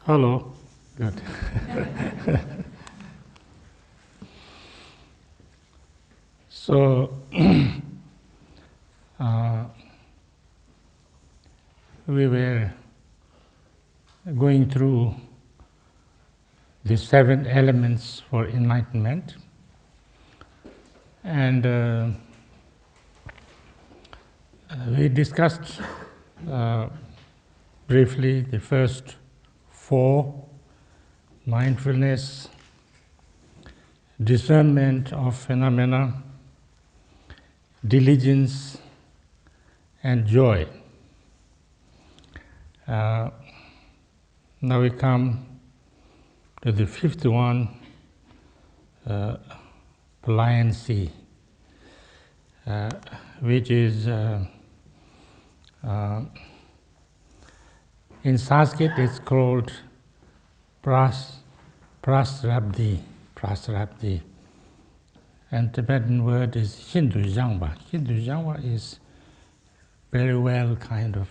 Hello. Good. So, we were going through the 7 elements for enlightenment, and we discussed briefly the first 4: mindfulness, discernment of phenomena, diligence, and joy. Now we come to the 5th one, pliancy. which is in Sanskrit it's called prasrabdhi, and Tibetan word is Hindu Jangwa. Hindu Jangwa is very well kind of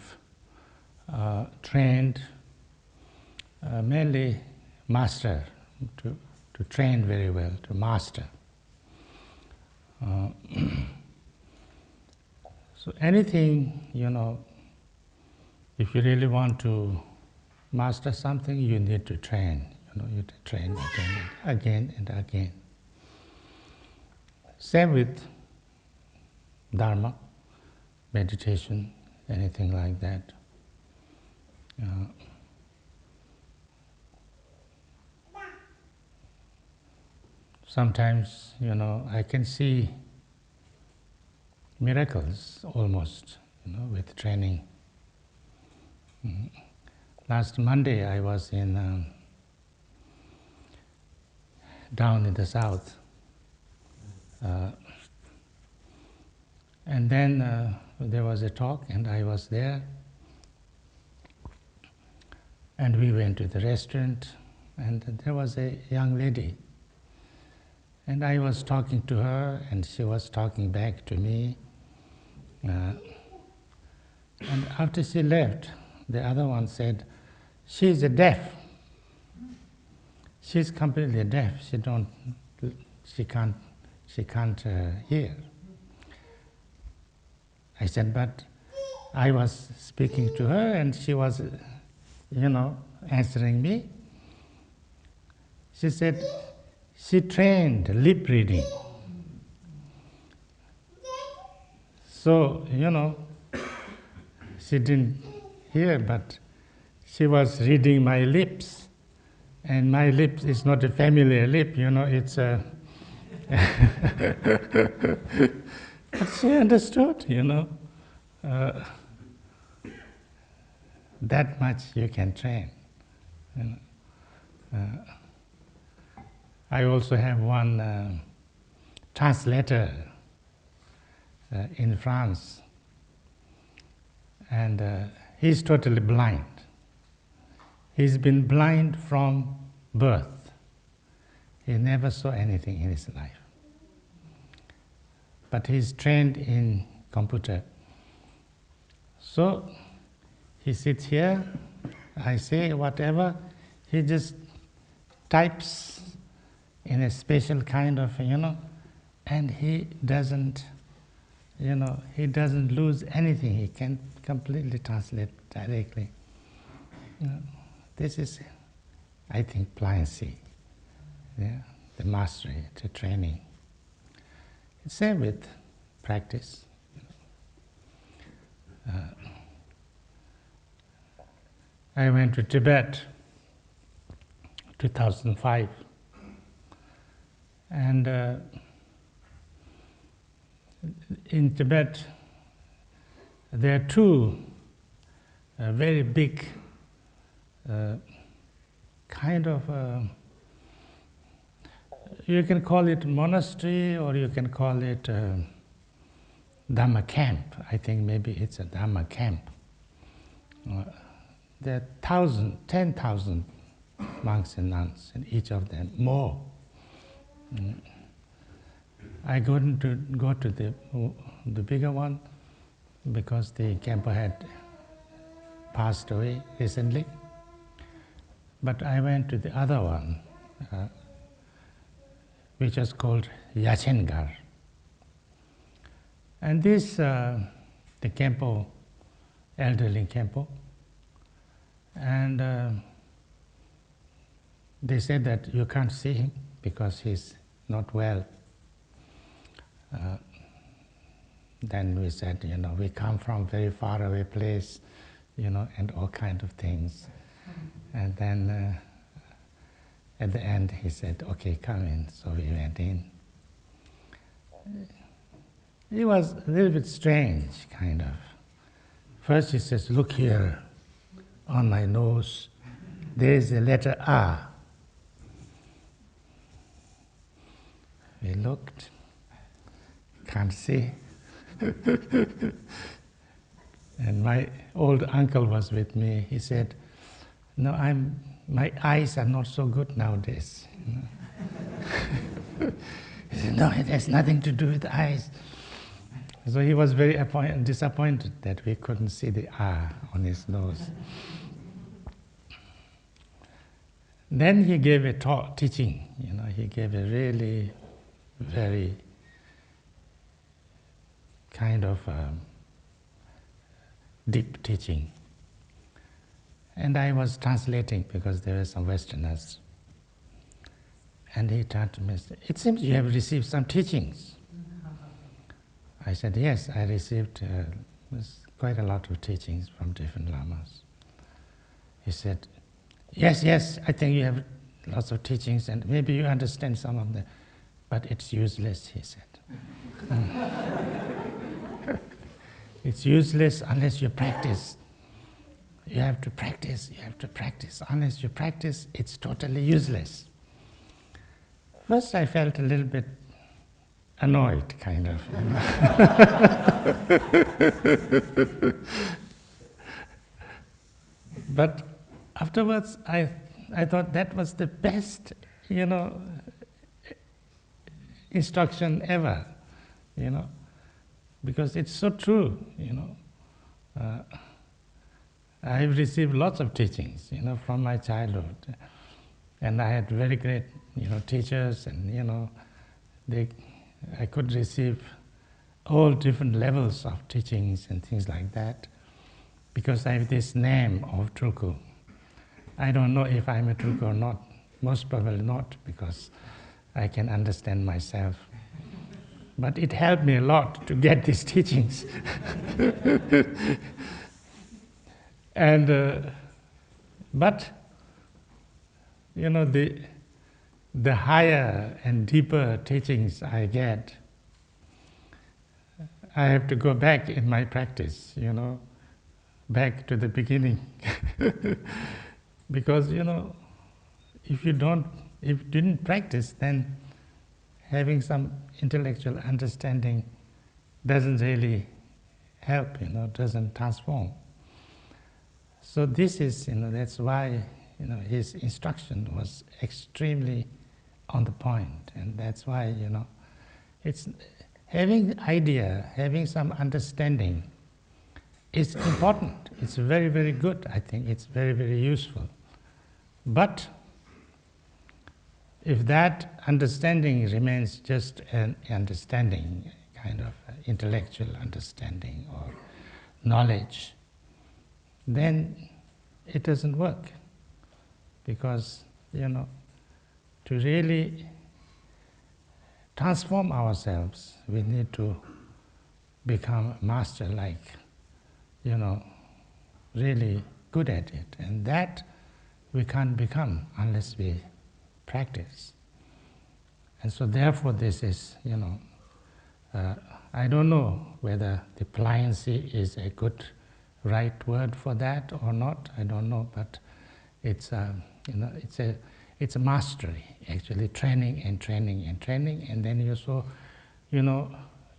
trained, mainly master, to train very well, to master. So anything, if you really want to master something, you need to train. You need to train again and again. Same with Dharma, meditation, anything like that. Sometimes, I can see miracles almost, with training. Last Monday I was in down in the south, and then there was a talk, and I was there, and we went to the restaurant, and there was a young lady, and I was talking to her, and she was talking back to me. And after she left, the other one said, "She's deaf. She's completely deaf. She can't hear." I said, "But I was speaking to her, and she was, answering me." She said, "She trained lip reading. So, she didn't hear, but she was reading my lips. And my lips is not a familiar lip, it's a..." But she understood, that much you can train. I also have one translator in France, and he's totally blind. He's been blind from birth. He never saw anything in his life. But he's trained in computer. So he sits here, I say whatever, he just types in a special kind of, and he doesn't lose anything. He can completely translate directly. This is, I think, pliancy, the mastery, the training. Same with practice. I went to Tibet 2005, and in Tibet there are two very big kind of you can call it monastery, or you can call it Dhamma camp. I think maybe it's a Dhamma camp. There are 10,000 monks and nuns, and each of them more. I couldn't go to the bigger one because the camper had passed away recently. But I went to the other one, which was called Yachengar. And this, the Kempo, elderly Kempo, and they said that you can't see him because he's not well. Then we said, we come from very far away place, and all kind of things. And then at the end he said, "Okay, come in." So we went in. It was a little bit strange, kind of. First he says, "Look here, on my nose, there is a letter R." We looked, can't see. And my old uncle was with me. He said, "No, my eyes are not so good nowadays." You know? He said, "No, it has nothing to do with eyes." So he was very disappointed that we couldn't see the R on his nose. Then he gave a teaching. He gave a really very kind of deep teaching. And I was translating because there were some Westerners. And he turned to me and said, "It seems you have received some teachings." I said, "Yes, I received quite a lot of teachings from different lamas." He said, Yes, I think you have lots of teachings and maybe you understand some of them, but it's useless," he said. "It's useless unless you practice. You have to practice. Unless you practice, it's totally useless." First I felt a little bit annoyed, kind of. But afterwards I thought that was the best, instruction ever, because it's so true, I have received lots of teachings, from my childhood. And I had very great, teachers, and, I could receive all different levels of teachings and things like that, because I have this name of Tulku. I don't know if I'm a Tulku or not. Most probably not, because I can understand myself. But it helped me a lot to get these teachings. And but the higher and deeper teachings I get, I have to go back in my practice, back to the beginning. Because if you didn't practice, then having some intellectual understanding doesn't really help, doesn't transform. So this is, that's why, his instruction was extremely on the point, and that's why, it's having idea, having some understanding is important. It's very, very good, I think. It's very, very useful. But if that understanding remains just an understanding, kind of intellectual understanding or knowledge, then it doesn't work. Because, to really transform ourselves, we need to become master-like, really good at it. And that we can't become unless we practice. And so therefore this is, I don't know whether the pliancy is a good, right word for that or not, I don't know, but it's it's a mastery, actually, training and training and training, and then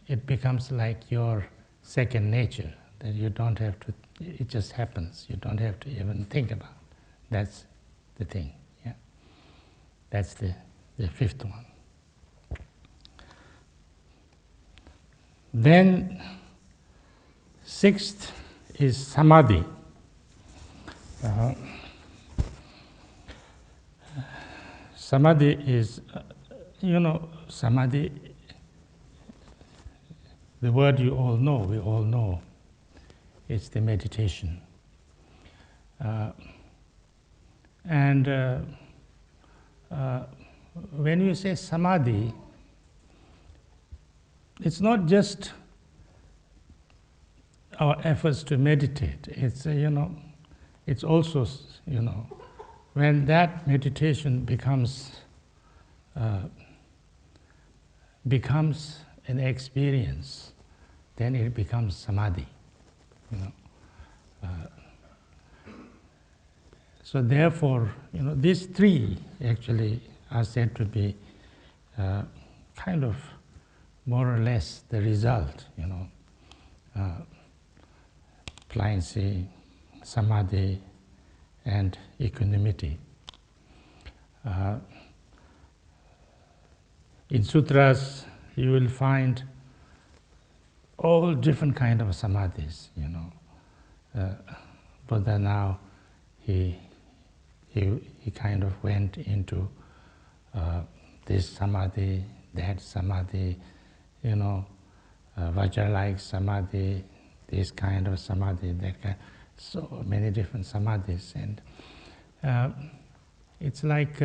it becomes like your second nature, that you don't have to, it just happens, you don't have to even think about it. That's the thing, yeah. That's the fifth one. Then, sixth is samadhi. Samadhi is, samadhi, the word we all know, it's the meditation. When you say samadhi, it's not just our efforts to meditate. It's it's also when that meditation becomes an experience, then it becomes samadhi. So therefore, these three actually are said to be kind of more or less the result, pliancy, samadhi, and equanimity. In sutras, you will find all different kind of samadhis. Buddha now he kind of went into this samadhi, that samadhi, Vajra-like samadhi, this kind of samadhi, that kind. So many different samadhis, and it's like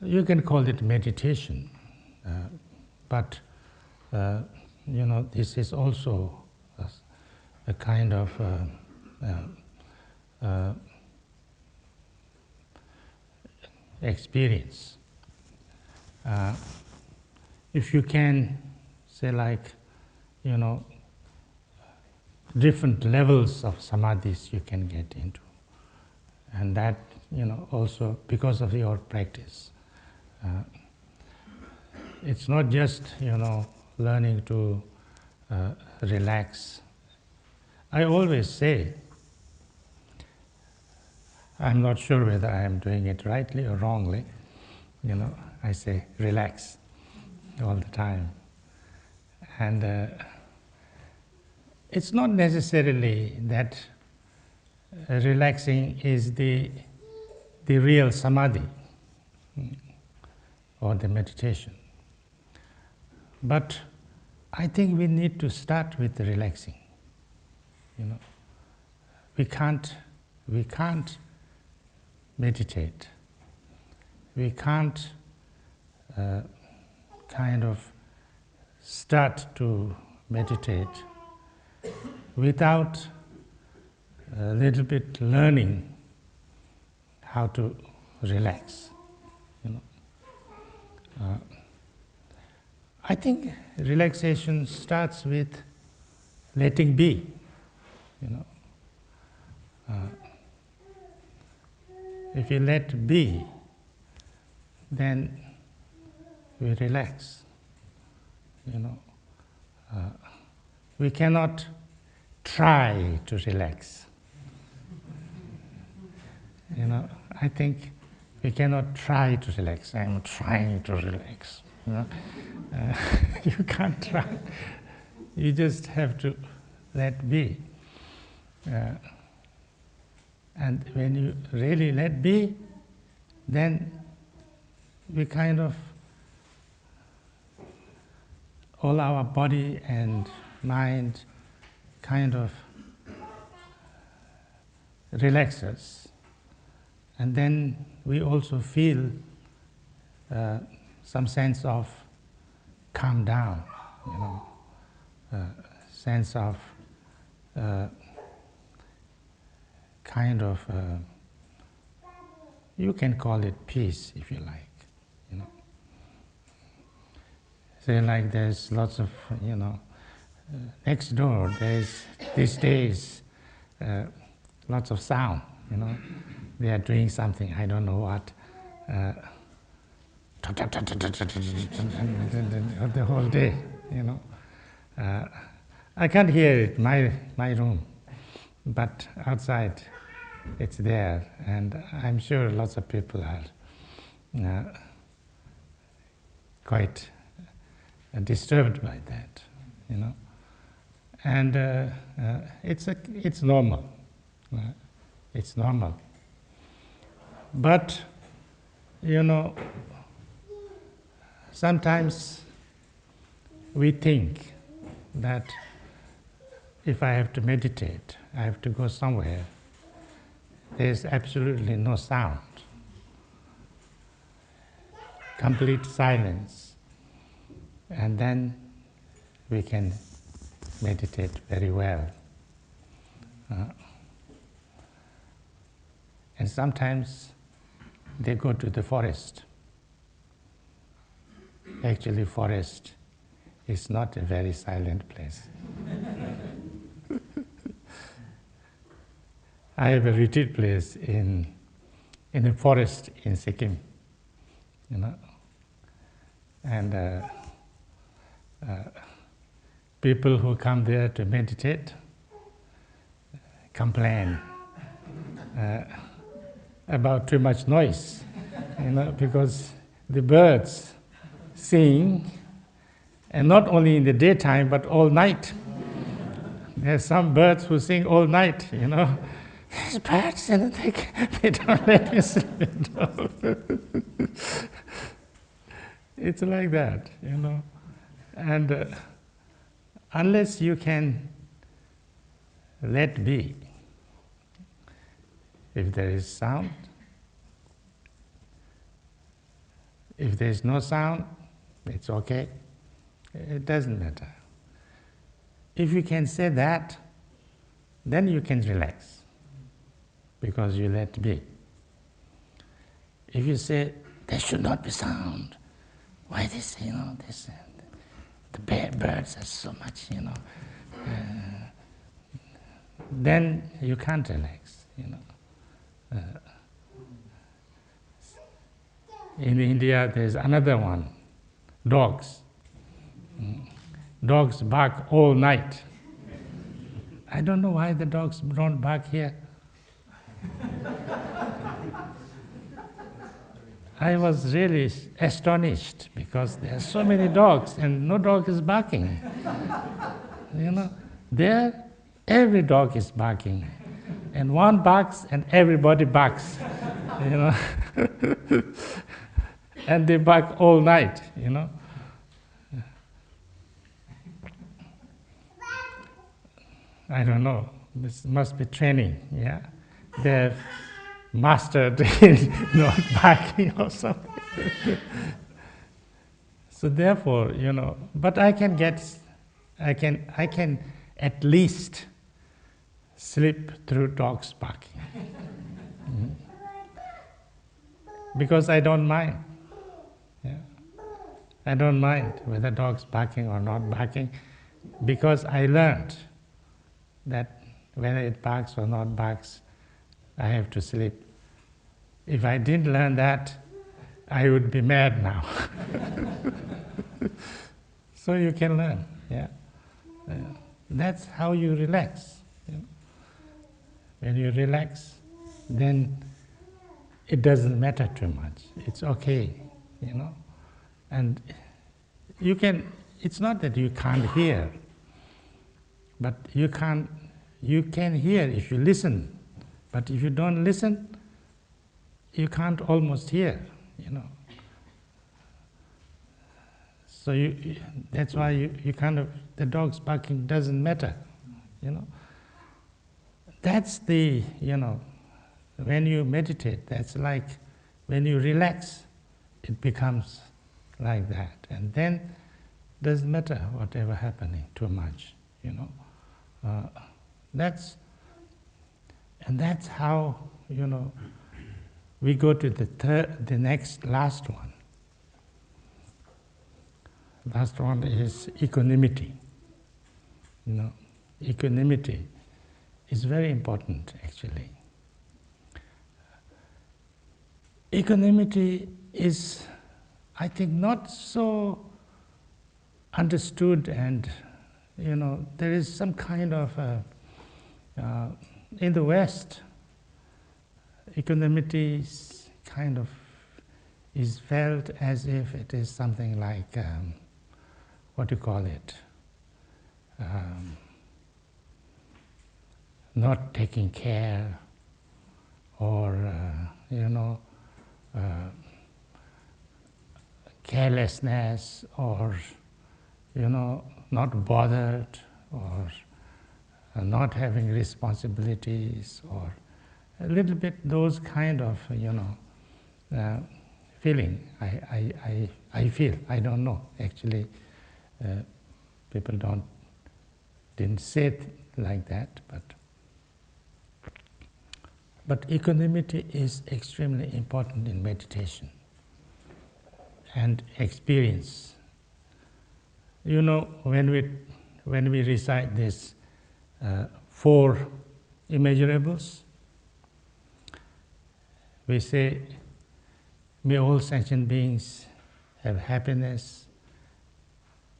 you can call it meditation, but this is also a kind of experience. If you can say, like, different levels of samadhis you can get into, and that also because of your practice. It's not just learning to relax. I always say, I'm not sure whether I am doing it rightly or wrongly, I say relax all the time. And it's not necessarily that relaxing is the real samadhi or the meditation. But I think we need to start with the relaxing. We can't meditate. We can't kind of start to meditate without a little bit learning how to relax. I think relaxation starts with letting be. If you let be, then we relax. We cannot try to relax. I think we cannot try to relax. I'm trying to relax. You can't try. You just have to let be. And when you really let be, then we kind of, all our body and mind kind of relaxes. And then we also feel some sense of calm down, sense of kind of, you can call it peace if you like, Say like there's lots of, next door there's, these days, lots of sound, They are doing something, I don't know what, the whole day, I can't hear it, my room, but outside it's there, and I'm sure lots of people are quite disturbed by that, and it's normal, it's normal. But sometimes we think that if I have to meditate, I have to go somewhere, there's absolutely no sound, complete silence, and then we can meditate very well. And sometimes they go to the forest. Actually, forest is not a very silent place. I have a retreat place in a forest in Sikkim, and people who come there to meditate complain about too much noise, because the birds sing, and not only in the daytime but all night. There's some birds who sing all night, There's birds and they don't let me sleep. It's like that, And unless you can let be, if there is sound, if there is no sound, it's okay. It doesn't matter. If you can say that, then you can relax, because you let be. If you say, there should not be sound, why this, this, the birds are so much, then you can't relax, In India, there's another one, dogs. Dogs bark all night. I don't know why the dogs don't bark here. I was really astonished, because there are so many dogs and no dog is barking. There every dog is barking. And one barks and everybody barks. And they bark all night, I don't know. This must be training, yeah? They're mastered in not barking or something. So therefore, but I can at least sleep through dogs barking. Because I don't mind. Yeah. I don't mind whether dogs barking or not barking, because I learned that whether it barks or not barks, I have to sleep. If I didn't learn that, I would be mad now. So you can learn, yeah. That's how you relax. When you relax, then it doesn't matter too much. It's okay, And you can. It's not that you can't hear, but you can hear if you listen. But if you don't listen, you can't almost hear, So that's why you the dog's barking doesn't matter, That's the, when you meditate, that's like when you relax, it becomes like that. And then doesn't matter whatever happening too much, That's how, we go to the last one. Last one is equanimity. Equanimity is very important, actually. Equanimity is, I think, not so understood, and there is some kind of in the West, equanimity is felt as if it is something like what do you call it? Not taking care, or carelessness, or not bothered, or not having responsibilities, or a little bit those kind of feeling. I feel. I don't know actually. People didn't say it like that, but equanimity is extremely important in meditation and experience. When we recite this 4 immeasurables, we say, may all sentient beings have happiness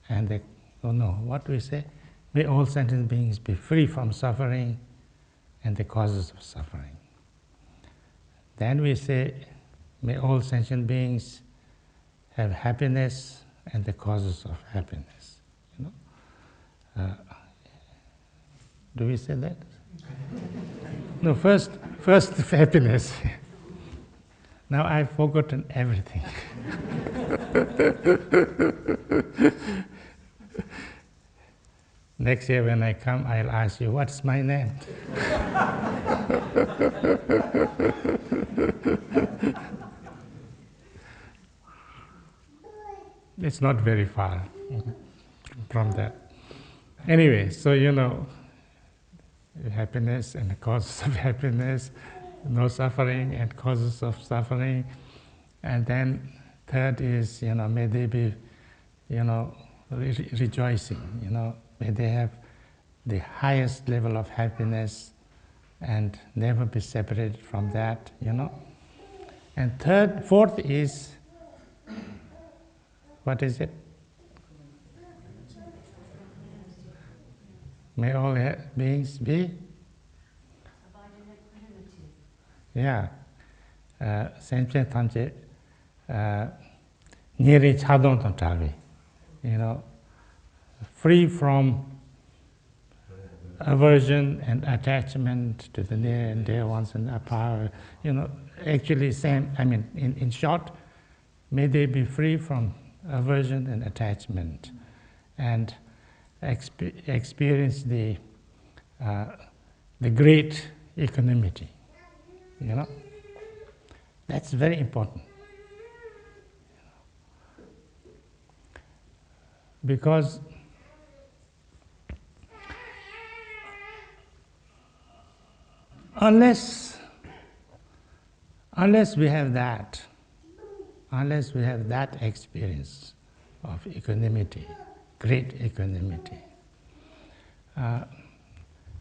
and the Oh no, what we say? May all sentient beings be free from suffering and the causes of suffering. Then we say, may all sentient beings have happiness and the causes of happiness. You know? Do we say that? No, first happiness. Now I've forgotten everything. Next year when I come, I'll ask you, what's my name? It's not very far from that. Anyway, so happiness and the causes of happiness, no suffering and causes of suffering. And then third is, may they be, rejoicing, may they have the highest level of happiness and never be separated from that, And fourth is, what is it? May all beings be? Abide in equanimity. Yeah. Senche tamche nyeri chadon tantavi. Free from aversion and attachment to the near and dear ones and their power. Actually same, in short, may they be free from aversion and attachment and experience the great equanimity. That's very important. Because unless we have that experience of equanimity, great equanimity,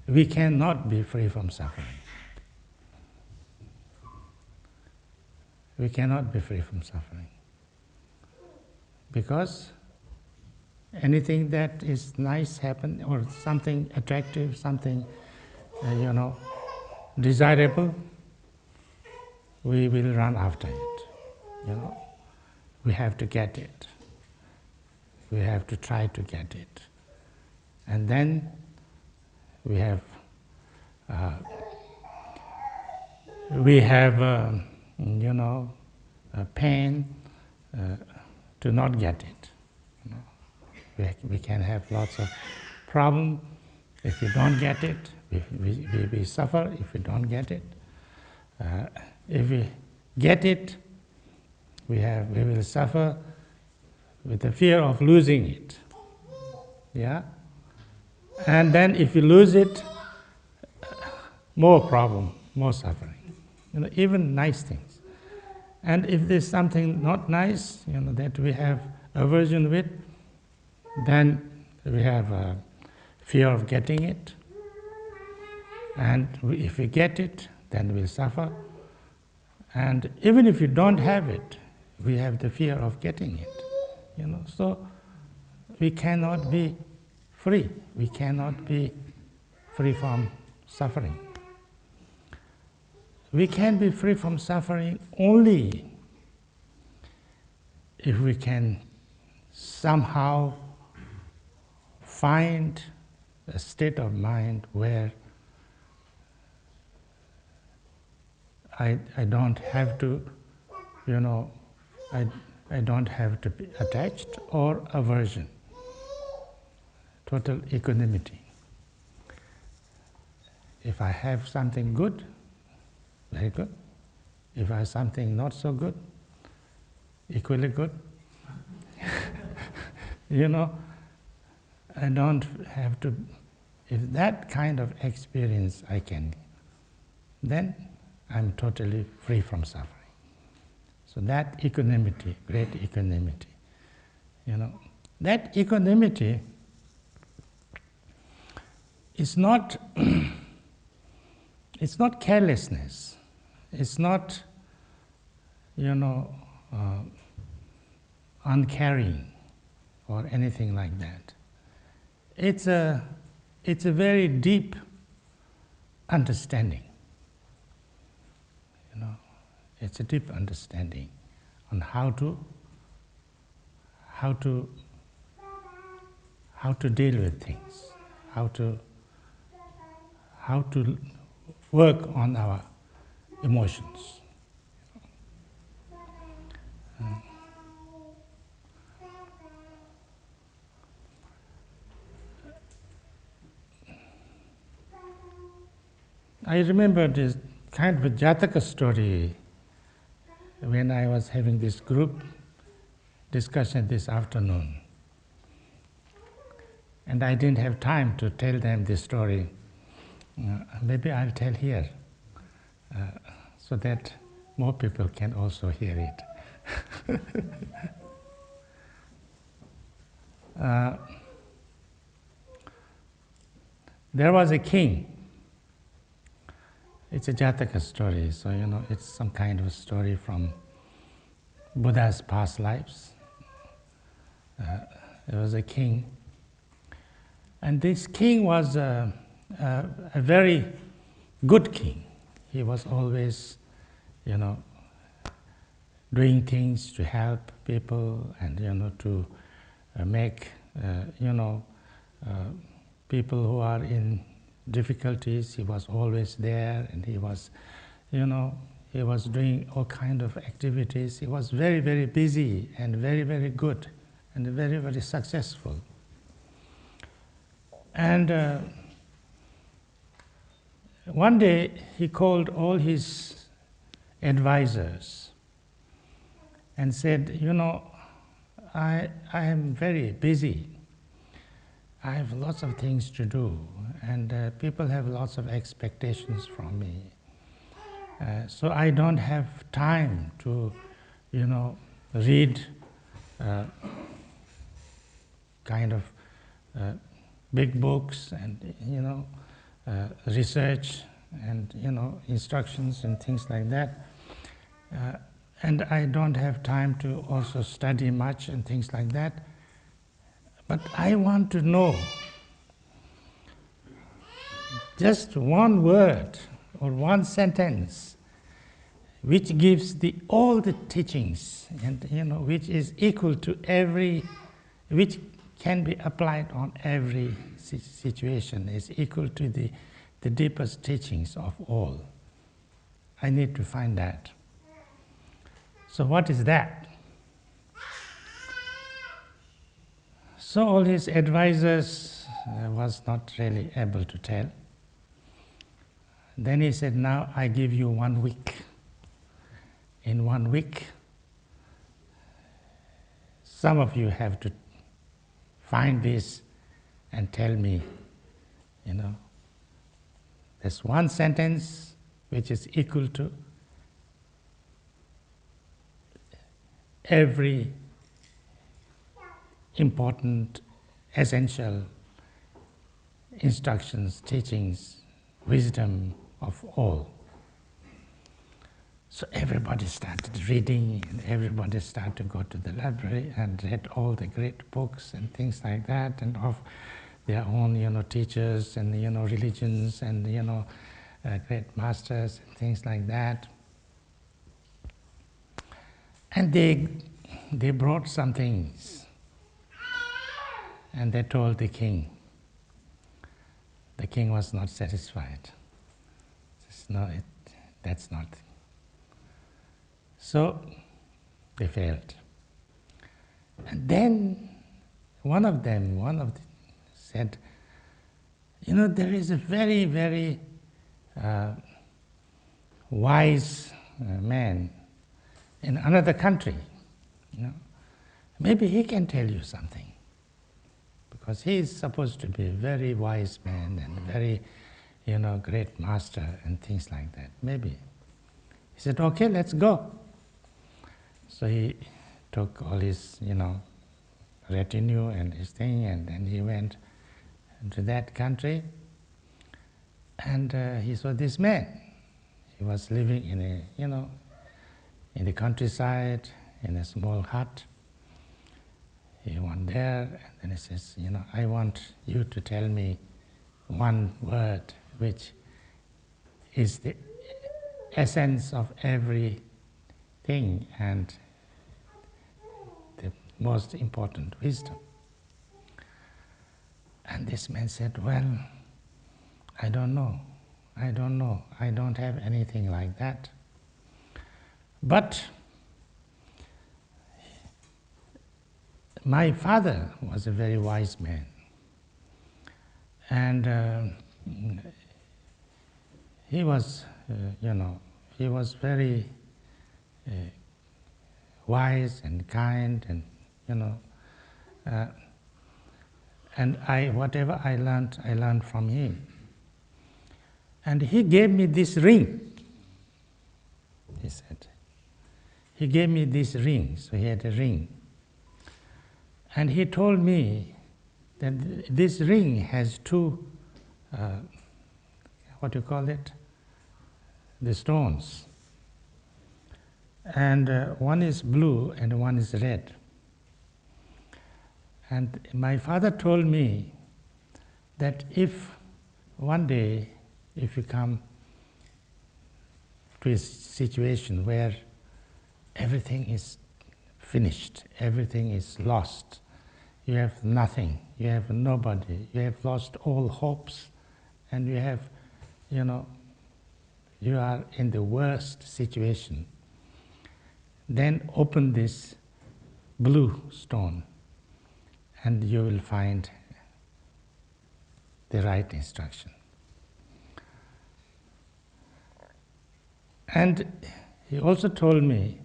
we cannot be free from suffering. We cannot be free from suffering. Because anything that is nice happen, or something attractive, something, desirable, we will run after it. We have to get it. We have to try to get it. And then we have pain to not get it. We can have lots of problems if we don't get it. We suffer if we don't get it. If we get it, we will suffer with the fear of losing it. Yeah? And then if you lose it, more problem, more suffering. Even nice things. And if there's something not nice, that we have aversion with, then we have a fear of getting it. And if we get it, then we'll suffer. And even if you don't have it, we have the fear of getting it. So we cannot be free. We cannot be free from suffering. We can be free from suffering only if we can somehow find a state of mind where I don't have to, I don't have to be attached or aversion. Total equanimity. If I have something good, very good. If I have something not so good, equally good. I don't have to, if that kind of experience I can, then I'm totally free from suffering. So that equanimity, great equanimity, that equanimity is not, it's not carelessness. It's not, uncaring or anything like that. it's a very deep understanding. You know, it's a deep understanding on how to deal with things, how to work on our emotions. I remember this kind of a Jataka story when I was having this group discussion this afternoon. And I didn't have time to tell them this story. Maybe I'll tell here so that more people can also hear it. There was a king. It's a Jataka story, so it's some kind of a story from Buddha's past lives. There was a king, and this king was a very good king. He was always, doing things to help people and to make people who are in difficulties. He was always there, and he was doing all kind of activities. He was very, very busy and very, very good and very, very successful. And one day he called all his advisors and said, I am very busy. I have lots of things to do, and people have lots of expectations from me. So I don't have time to, read kind of big books and, research and, instructions and things like that. And I don't have time to also study much and things like that. But I want to know just one word or one sentence which gives all the teachings and which is equal to which can be applied on every situation, is equal to the deepest teachings of all. I need to find that. So what is that? So all his advisors was not really able to tell. Then he said, now I give you 1 week. In 1 week, some of you have to find this and tell me, there's one sentence which is equal to every important, essential instructions, teachings, wisdom of all. So everybody started reading, and everybody started to go to the library and read all the great books and things like that, and of their own, teachers and religions and great masters and things like that. And they brought some things, and they told the king. The king was not satisfied. Says, no, that's not. So they failed. And then one of them said, there is a very, very wise man in another country. Maybe he can tell you something. Because he is supposed to be a very wise man and very, great master and things like that. Maybe. He said, okay, let's go. So he took all his, retinue and his thing, and then he went to that country, and he saw this man. He was living in in the countryside, in a small hut. he went there, and then he says, I want you to tell me one word which is the essence of everything and the most important wisdom. And this man said, well, I don't know. I don't have anything like that. But my father was a very wise man. And he was, he was very wise and kind, and and whatever I learned from him. And he gave me this ring. He said, he gave me this ring. So he had a ring, and he told me that this ring has two, what do you call it? The stones. And one is blue and one is red. And my father told me that if one day, if you come to a situation where everything is finished, everything is lost, you have nothing, you have nobody, you have lost all hopes, and you have, you are in the worst situation, then open this blue stone and you will find the right instruction. And he also told me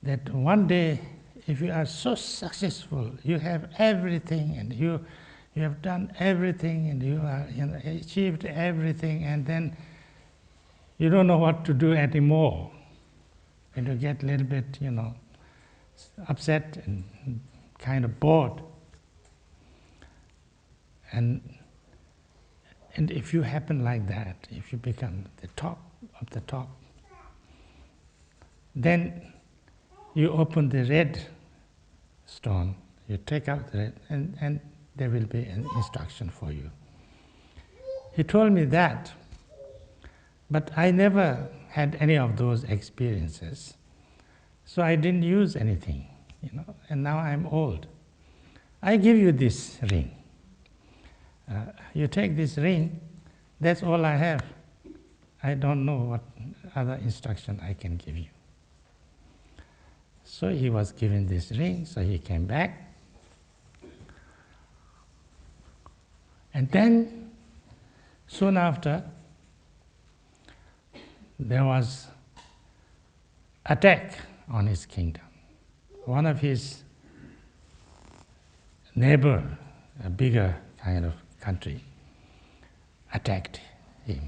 that one day, if you are so successful, you have everything, and you have done everything, and you are achieved everything, and then you don't know what to do anymore, and you get a little bit, upset and kind of bored. And if you happen like that, if you become the top of the top, then you open the red stone, you take out the red, and there will be an instruction for you. He told me that, but I never had any of those experiences, so I didn't use anything, and now I'm old. I give you this ring. You take this ring, that's all I have. I don't know what other instruction I can give you. So he was given this ring, so he came back. And then, soon after, there was attack on his kingdom. One of his neighbor, a bigger kind of country, attacked him.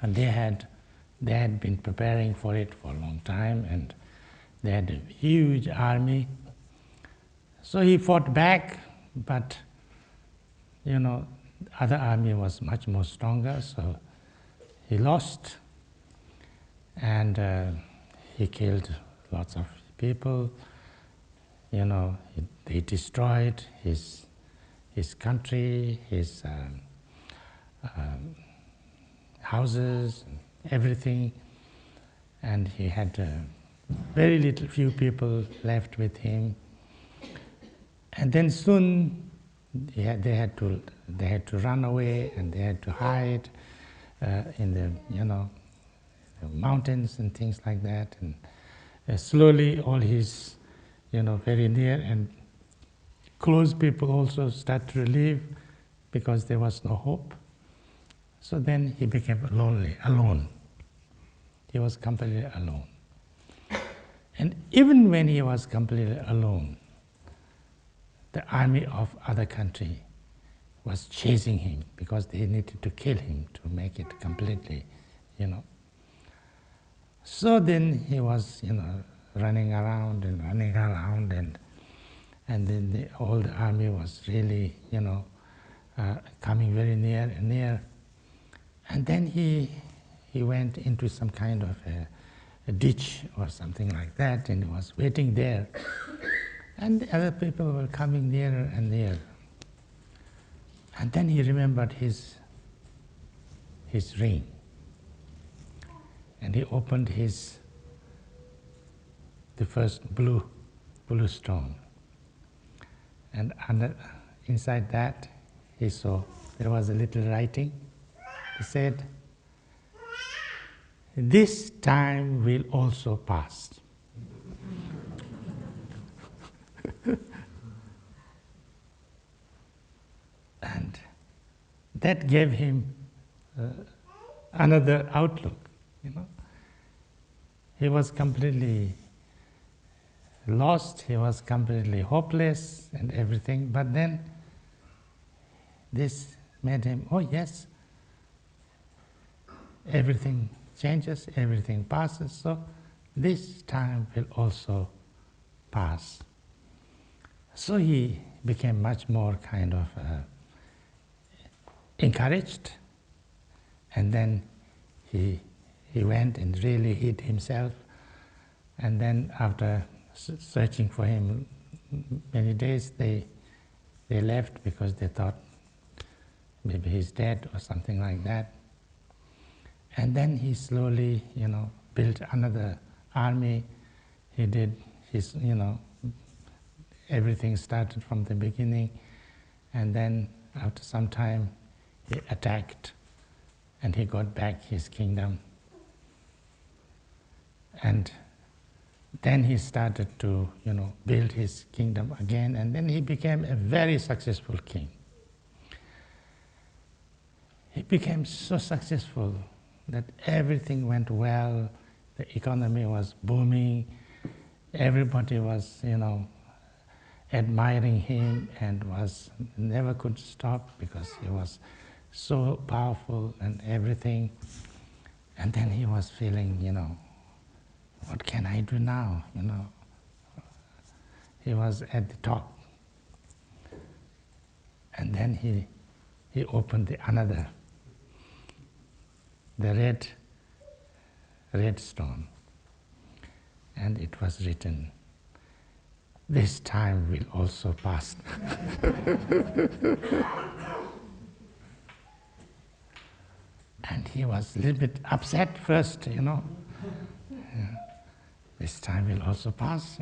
And they had been preparing for it for a long time, and they had a huge army. So he fought back, but other army was much more stronger, so he lost, and he killed lots of people. They destroyed his country, his houses, everything, and he had very few people left with him. And then soon they had to run away, and they had to hide in the mountains and things like that. And slowly all his very near and close people also start to leave because there was no hope. So then he became alone. He was completely alone. And even when he was completely alone, the army of other country was chasing him because they needed to kill him to make it completely, So then he was, running around, and then all the army was really, coming very near and near. And then he went into some kind of a ditch or something like that, and he was waiting there. And the other people were coming nearer and nearer. And then he remembered his ring. And he opened the first blue stone. And inside that, he saw there was a little writing. He said, "This time will also pass." And that gave him another outlook, you know. He was completely lost, he was completely hopeless and everything, but then this made him, oh yes, everything changes, everything passes, so this time will also pass. So he became much more kind of encouraged, and then he went and really hid himself, and then after searching for him many days, they left because they thought maybe he's dead or something like that. And then he slowly, built another army. He did his, everything started from the beginning, and then after some time he attacked and he got back his kingdom. And then he started to, build his kingdom again, and then he became a very successful king. He became so successful that everything went well, the economy was booming, everybody was, admiring him and never could stop because he was so powerful and everything. And then he was feeling, what can I do now, He was at the top. And then he opened the red stone. And it was written, "This time will also pass." And he was a little bit upset first, This time will also pass,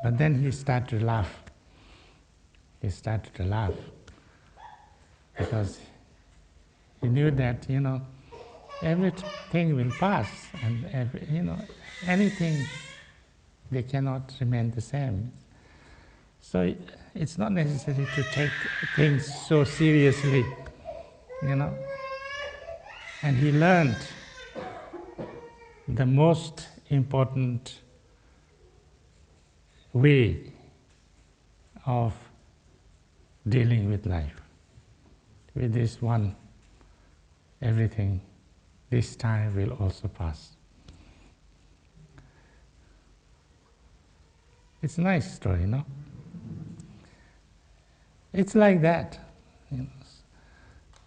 But then he started to laugh. He started to laugh because he knew that, everything will pass, and anything, they cannot remain the same. So it's not necessary to take things so seriously, And he learned the most important way of dealing with life. With this one, everything, this time will also pass. It's a nice story, no? It's like that.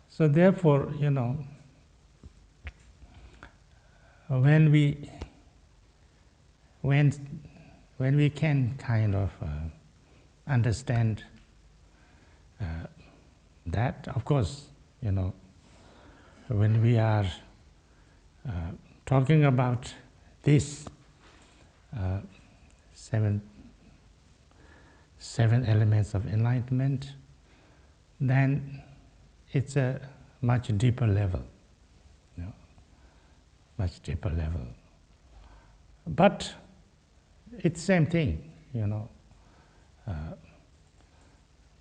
So therefore, when we can kind of understand that, of course, when we are talking about this seven elements of enlightenment, then it's a much deeper level, much deeper level. But it's the same thing,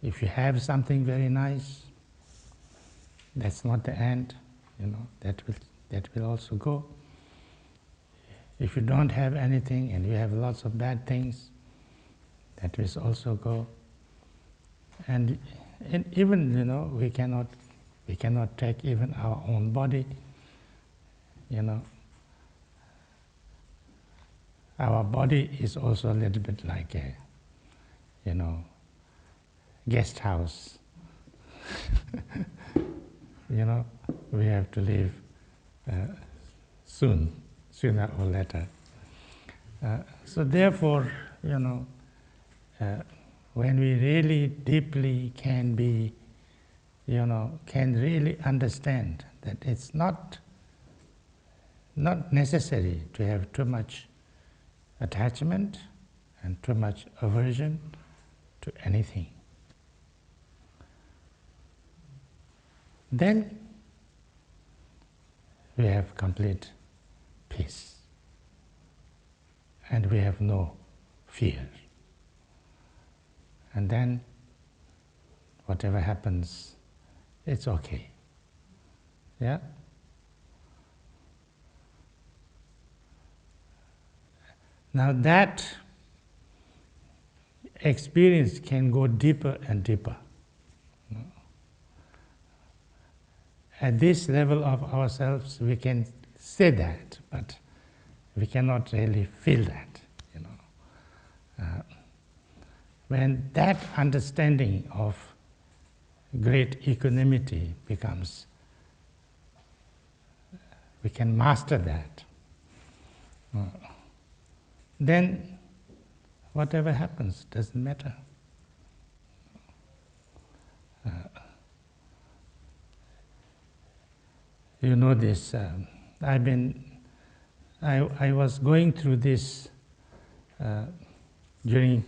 If you have something very nice, that's not the end, that will also go. If you don't have anything and you have lots of bad things, that will also go. And even, we cannot take even our own body, Our body is also a little bit like a, guest house. We have to leave sooner or later. So therefore, you know, when we really deeply can be, you know, can really understand that it's not necessary to have too much attachment and too much aversion to anything. Then we have complete peace and we have no fear. And then whatever happens, it's okay. Yeah? Now that experience can go deeper and deeper. At this level of ourselves, we can say that, but we cannot really feel that. You know, when that understanding of great equanimity becomes, we can master that. Then whatever happens doesn't matter. You know this. I was going through this during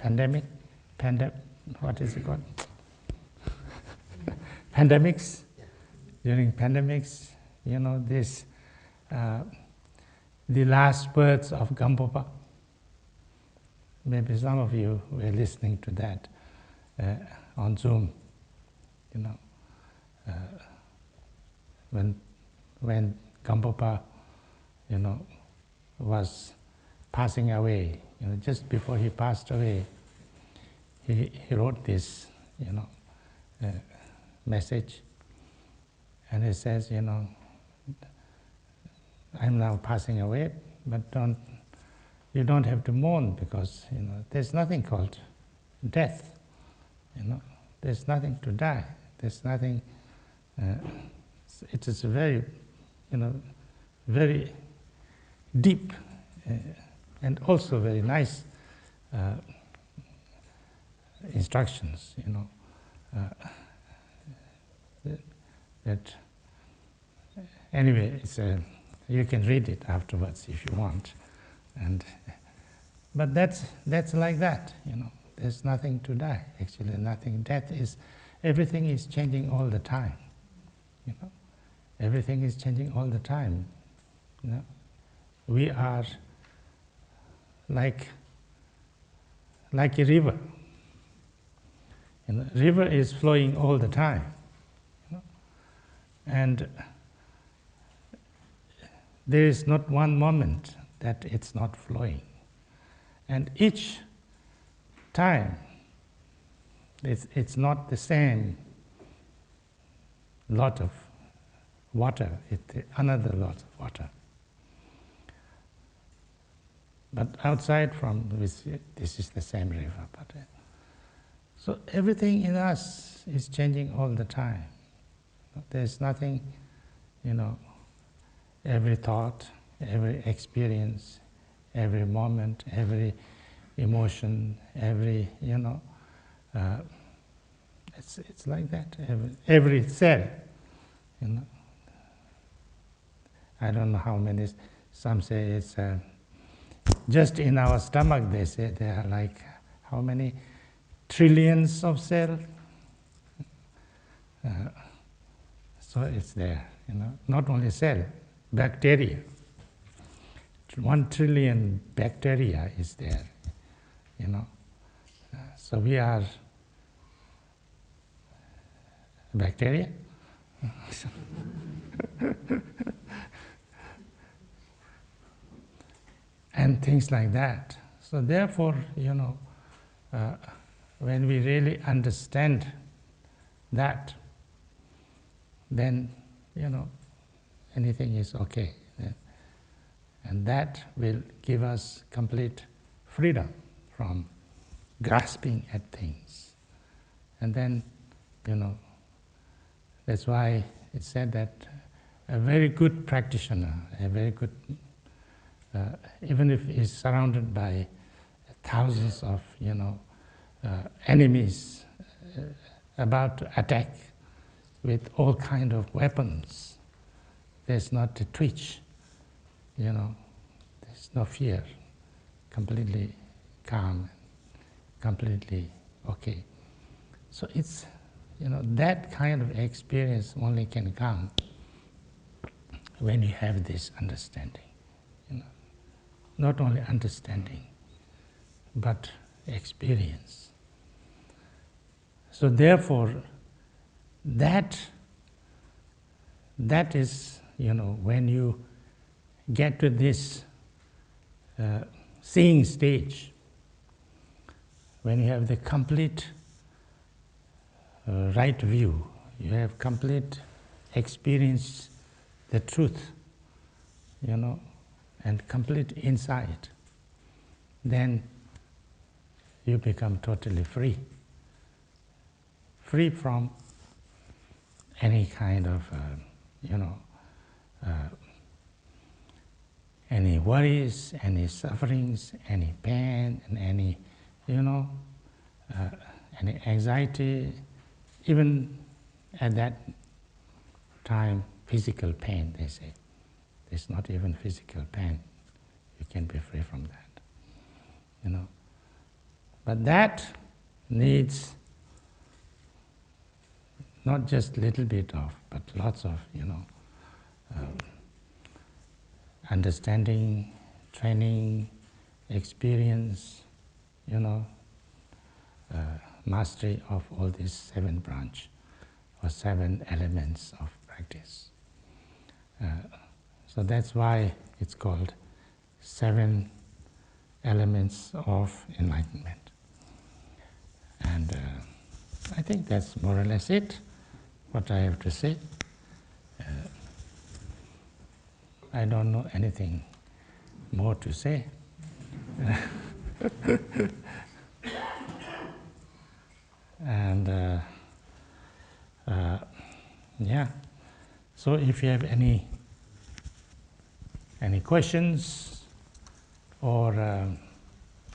pandemic. What is it called? Pandemics. During pandemics, you know this. The last words of Gampopa. Maybe some of you were listening to that on Zoom. You know, when Gampopa, you know, was passing away, you know, just before he passed away, he wrote this, you know, message, and he says, you know, I'm now passing away, but you don't have to mourn because, you know, there's nothing called death. You know, there's nothing to die. There's nothing. It is a very, you know, very deep and also very nice instructions. You know, that anyway, it's you can read it afterwards if you want, but that's like that. You know, there's nothing to die. Actually, nothing. Death is, everything is changing all the time. You know, everything is changing all the time. You know, we are like a river. You know, river is flowing all the time. You know, and there is not one moment that it's not flowing. And each time, it's not the same lot of water, it's another lot of water. But outside from this is the same river. So everything in us is changing all the time. There's nothing, you know, every thought, every experience, every moment, every emotion, every, you know, it's like that. Every cell, you know. I don't know how many. Some say it's just in our stomach. They say there are like how many trillions of cells. So it's there, you know. Not only cell, bacteria. 1 trillion bacteria is there, you know. So we are bacteria. And things like that. So therefore, you know, when we really understand that, then, you know, anything is okay. And that will give us complete freedom from grasping at things. And then, you know, that's why it's said that a very good practitioner, a very good even if he's surrounded by thousands of, enemies about to attack with all kind of weapons, there's not a twitch, there's no fear, completely calm, completely okay. So it's, that kind of experience only can come when you have this understanding. Not only understanding, but experience. So therefore, that is, when you get to this seeing stage, when you have the complete right view, you have complete experience, the truth, and complete insight, then you become totally free. Free from any kind of, any worries, any sufferings, any pain, and any, any anxiety, even at that time, physical pain, they say. It's not even physical pain. You can be free from that, But that needs not just little bit of, but lots of, understanding, training, experience, mastery of all these 7 branch or 7 elements of practice. So that's why it's called 7 elements of enlightenment. And I think that's more or less it, what I have to say. I don't know anything more to say. And yeah, so if you have any questions, or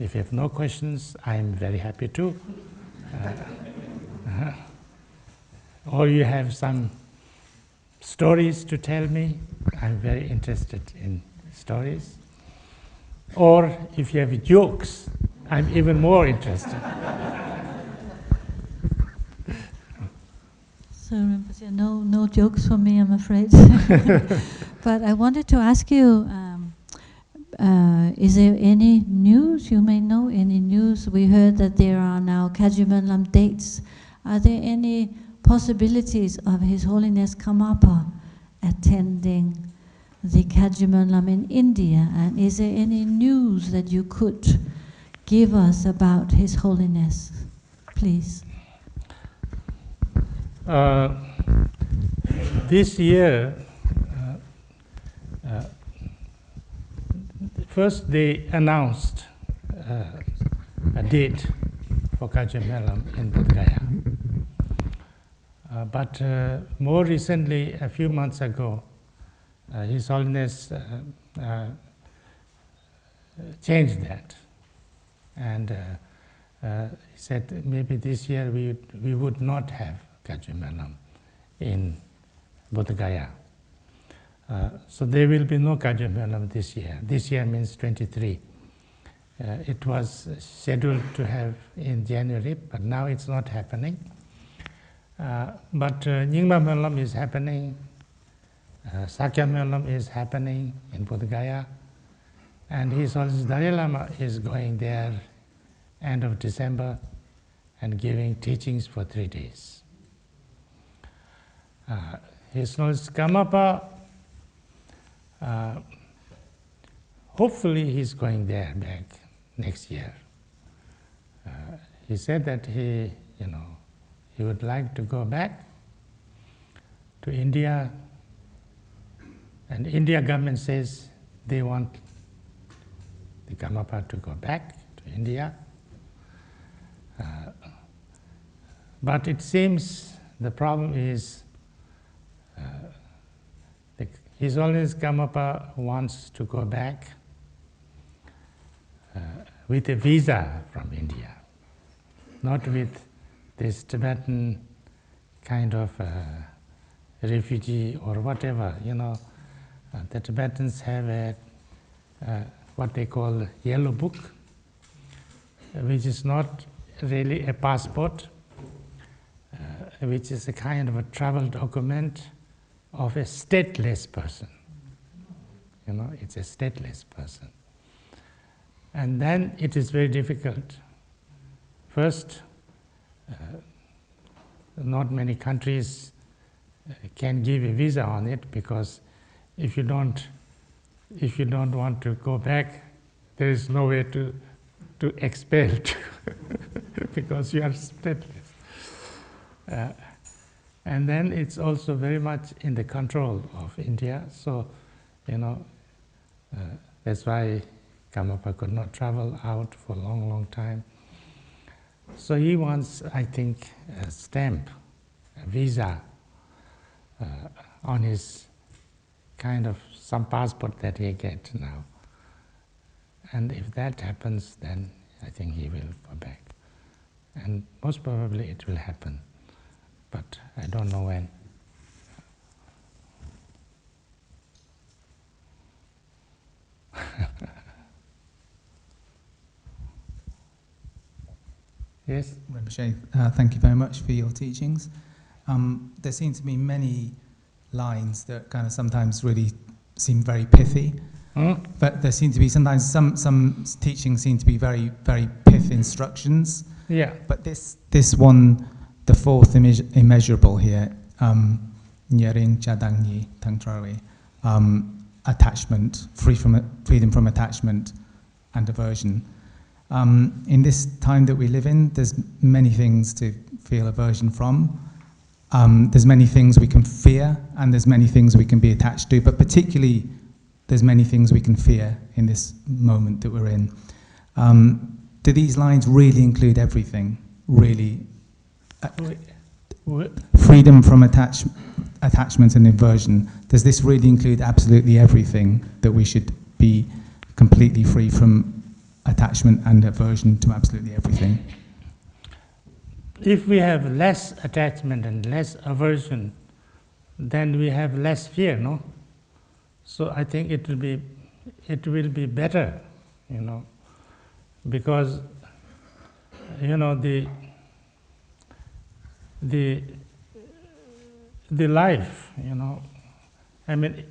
if you have no questions, I'm very happy to. Or you have some stories to tell me, I'm very interested in stories. Or if you have jokes, I'm even more interested. So Rinpoche, no jokes for me, I'm afraid. But I wanted to ask you, is there any news you may know? Any news? We heard that there are now Kagyu Samye dates. Are there any possibilities of His Holiness Karmapa attending the Kagyu Samye in India? And is there any news that you could give us about His Holiness, please? This year, first they announced a date for Kagyu Samye in Bodh Gaya. But more recently, a few months ago, His Holiness changed that. And he said maybe this year we would not have Kagyu Samye in Bodh Gaya. So there will be no Kagyu Samye this year. This year means 23. It was scheduled to have in January, but now it's not happening. But Nyingma Melam is happening, Sakya Melam is happening in Bodh Gaya, and His Holiness Dalai Lama is going there end of December and giving teachings for 3 days. His Holiness Karmapa, hopefully he's going there back next year. He said that he would like to go back to India, and India government says they want the Karmapa to go back to India. But it seems the problem is His Holiness Karmapa wants to go back with a visa from India, not with this Tibetan kind of refugee or whatever. The Tibetans have what they call yellow book, which is not really a passport, which is a kind of a travel document of a stateless person. It's a stateless person. And then it is very difficult. First, not many countries can give a visa on it, because if you don't want to go back, there is no way to expel because you are stateless. And then it's also very much in the control of India. So, that's why Karmapa could not travel out for a long, long time. So he wants, I think, a stamp, a visa on his kind of some passport that he gets now. And if that happens, then I think he will go back. And most probably it will happen, but I don't know when. Yes? Rinpoche, thank you very much for your teachings. There seem to be many lines that kind of sometimes really seem very pithy, but there seem to be sometimes some teachings seem to be very, very pith instructions. Yeah. But this one, the fourth immeasurable here, Nyaring Chadangyi Tangtrawe, attachment, freedom from attachment and aversion. In this time that we live in, there's many things to feel aversion from. There's many things we can fear, and there's many things we can be attached to, but particularly there's many things we can fear in this moment that we're in. Do these lines really include everything? Really? Freedom from attachment and aversion. Does this really include absolutely everything, that we should be completely free from attachment and aversion to absolutely everything? If we have less attachment and less aversion, then we have less fear, no? So I think it will be better, because the life, I mean,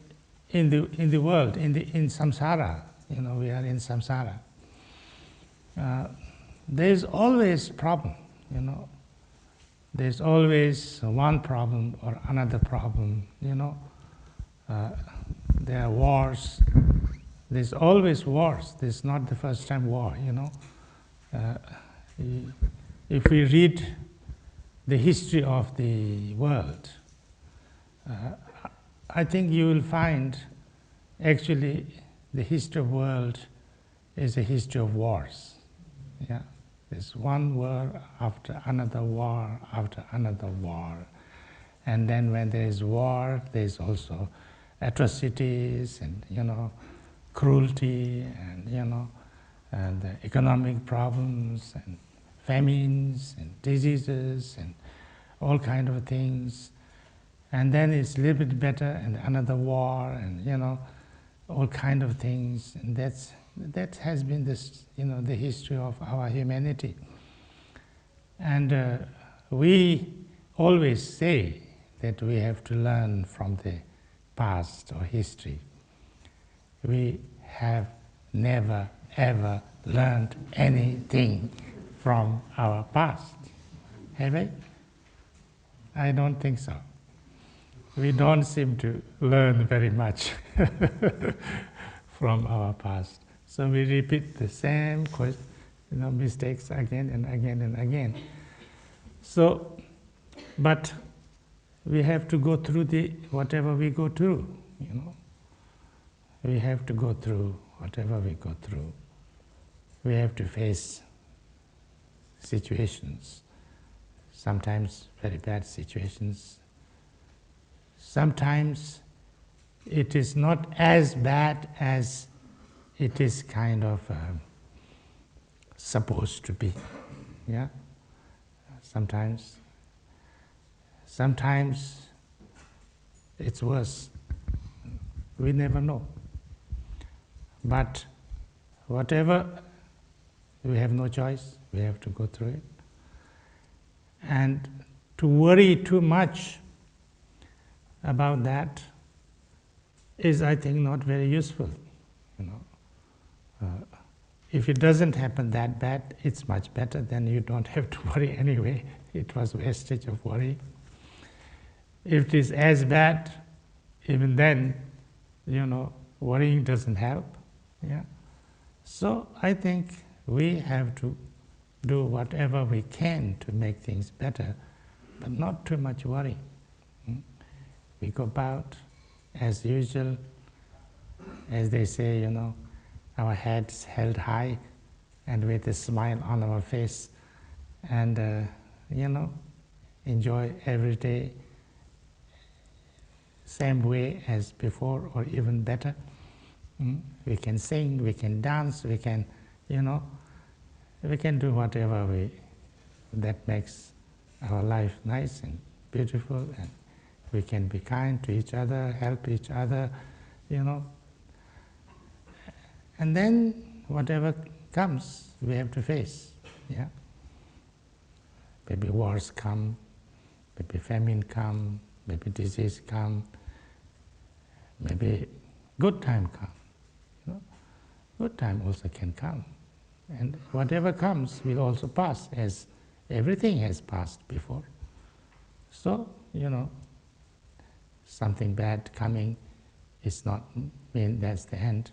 in the world, in samsara, we are in samsara. There is always problem, There's always one problem or another problem, There are wars. There's always wars. This is not the first time war, If we read the history of the world, I think you will find actually the history of the world is a history of wars. Yeah, there's one war after another war after another war, and then when there is war, there's also atrocities and cruelty and and economic problems and famines and diseases and all kind of things, and then it's a little bit better and another war and all kind of things, and that has been this the history of our humanity. And we always say that we have to learn from the past or history. We have never ever learned anything from our past, have we? I don't think so. We don't seem to learn very much from our past. So we repeat the same mistakes again and again and again. So, but we have to go through whatever we go through, We have to go through whatever we go through. We have to face situations, sometimes very bad situations. Sometimes it is not as bad as it is kind of supposed to be. Yeah? Sometimes it's worse. We never know. But whatever, we have no choice. We have to go through it. And to worry too much about that is, I think, not very useful. If it doesn't happen that bad, it's much better. Then you don't have to worry anyway. It was wastage of worry. If it is as bad, even then, worrying doesn't help. Yeah. So I think we have to do whatever we can to make things better, but not too much worry. We go about as usual, as they say, our heads held high and with a smile on our face, and enjoy every day same way as before or even better. We can sing, we can dance, we can do whatever that makes our life nice and beautiful, and we can be kind to each other, help each other, And then whatever comes, we have to face. Yeah. Maybe wars come, maybe famine come, maybe disease come, maybe good time come. Good time also can come. And whatever comes will also pass, as everything has passed before. So, something bad coming is not mean that's the end,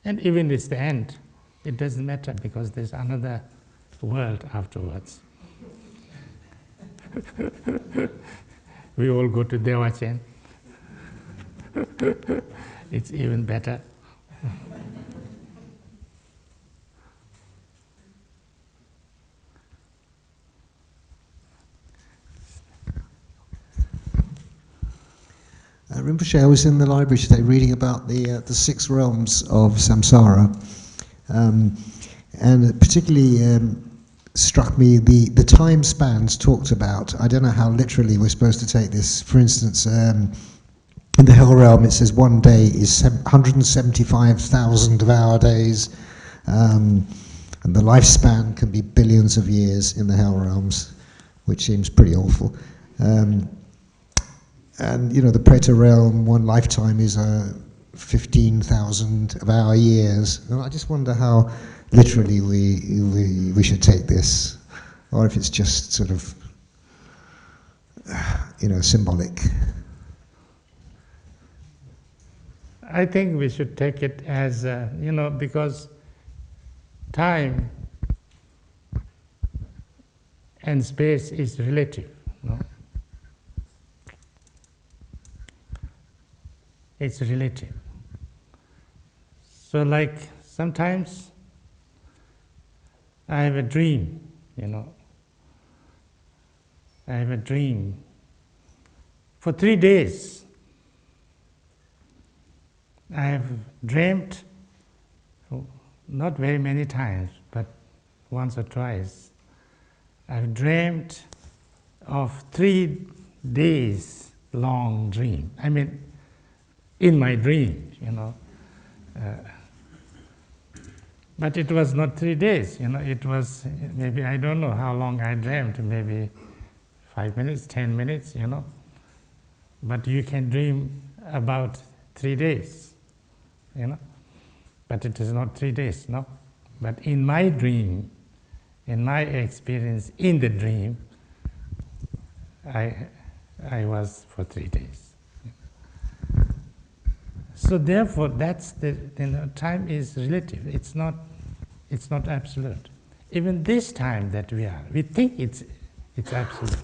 And even if it's the end, it doesn't matter, because there's another world afterwards. We all go to Dewachen. It's even better. Rinpoche, I was in the library today reading about the 6 realms of samsara, and particularly struck me the time spans talked about. I don't know how literally we're supposed to take this. For instance, in the hell realm it says 1 day is 175,000 of our days, and the lifespan can be billions of years in the hell realms, which seems pretty awful. And the Preta realm, one lifetime is 15,000 of our years. And I just wonder how literally we should take this, or if it's just sort of symbolic. I think we should take it as because time and space is relative. It's relative. So like sometimes I have a dream, I have a dream for 3 days. I have dreamt, not very many times, but once or twice. I've dreamt of 3 days long dream. I mean, in my dream, but it was not 3 days, it was maybe, I don't know how long I dreamt, maybe 5 minutes, 10 minutes, but you can dream about 3 days, but it is not 3 days, no? But in my dream, in my experience in the dream, I was for 3 days. So therefore, that's time is relative. It's not absolute. Even this time that we think it's absolute,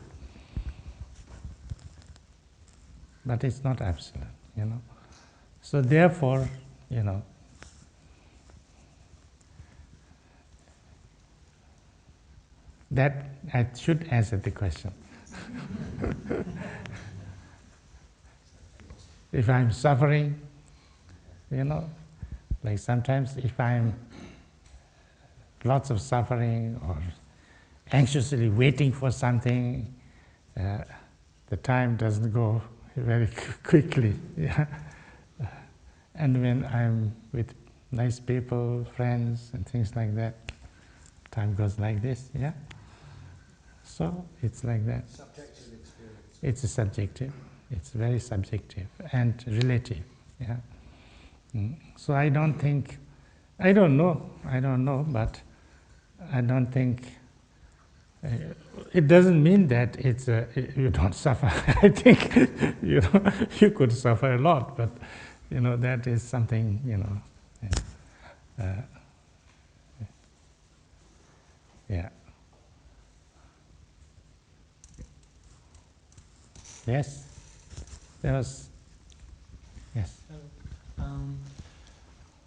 but it's not absolute. So therefore, that I should answer the question. If I'm suffering, like sometimes if I'm lots of suffering or anxiously waiting for something, the time doesn't go very quickly. Yeah? And when I'm with nice people, friends, and things like that, time goes like this. Yeah. So it's like that. Subjective experience. It's a subjective. It's very subjective and relative. Yeah. So I don't know, but I don't think it doesn't mean that you don't suffer. I think you could suffer a lot, but that is something yeah. Yes, there was yes.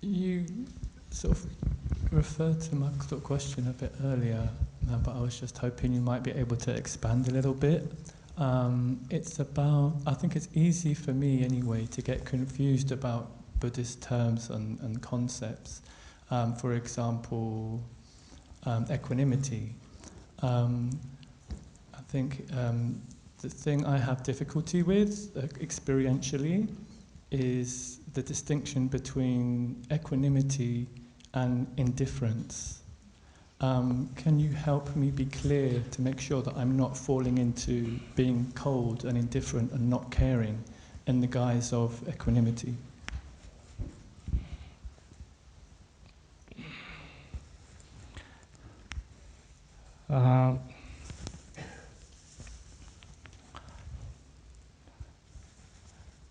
You sort of referred to my sort of question a bit earlier, but I was just hoping you might be able to expand a little bit. It's about, I think it's easy for me anyway to get confused about Buddhist terms and concepts. For example, equanimity. I think the thing I have difficulty with experientially is the distinction between equanimity and indifference. Can you help me be clear to make sure that I'm not falling into being cold and indifferent and not caring in the guise of equanimity?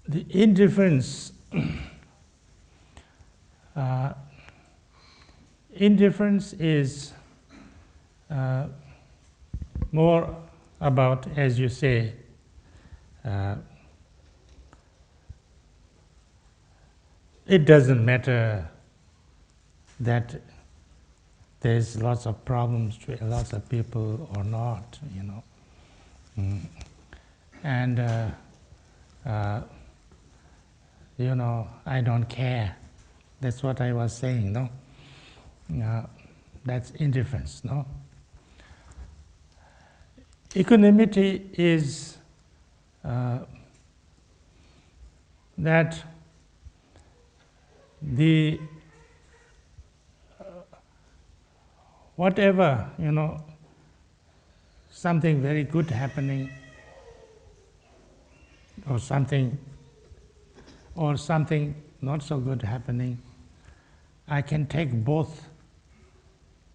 The indifference, indifference is more about, as you say, it doesn't matter that there's lots of problems with lots of people or not, And I don't care. That's what I was saying, no? That's indifference, no? Equanimity is that the whatever, something very good happening or something not so good happening, I can take both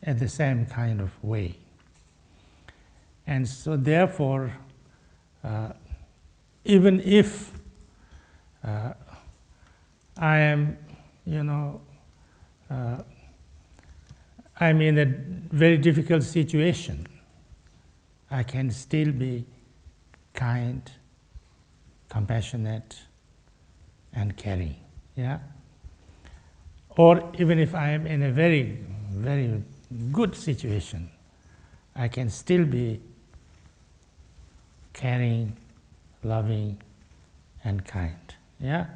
at the same kind of way. And so therefore, even if I am, I'm in a very difficult situation, I can still be kind, compassionate, and caring. Yeah? Or even if I am in a very, very good situation, I can still be caring, loving, and kind. Yeah?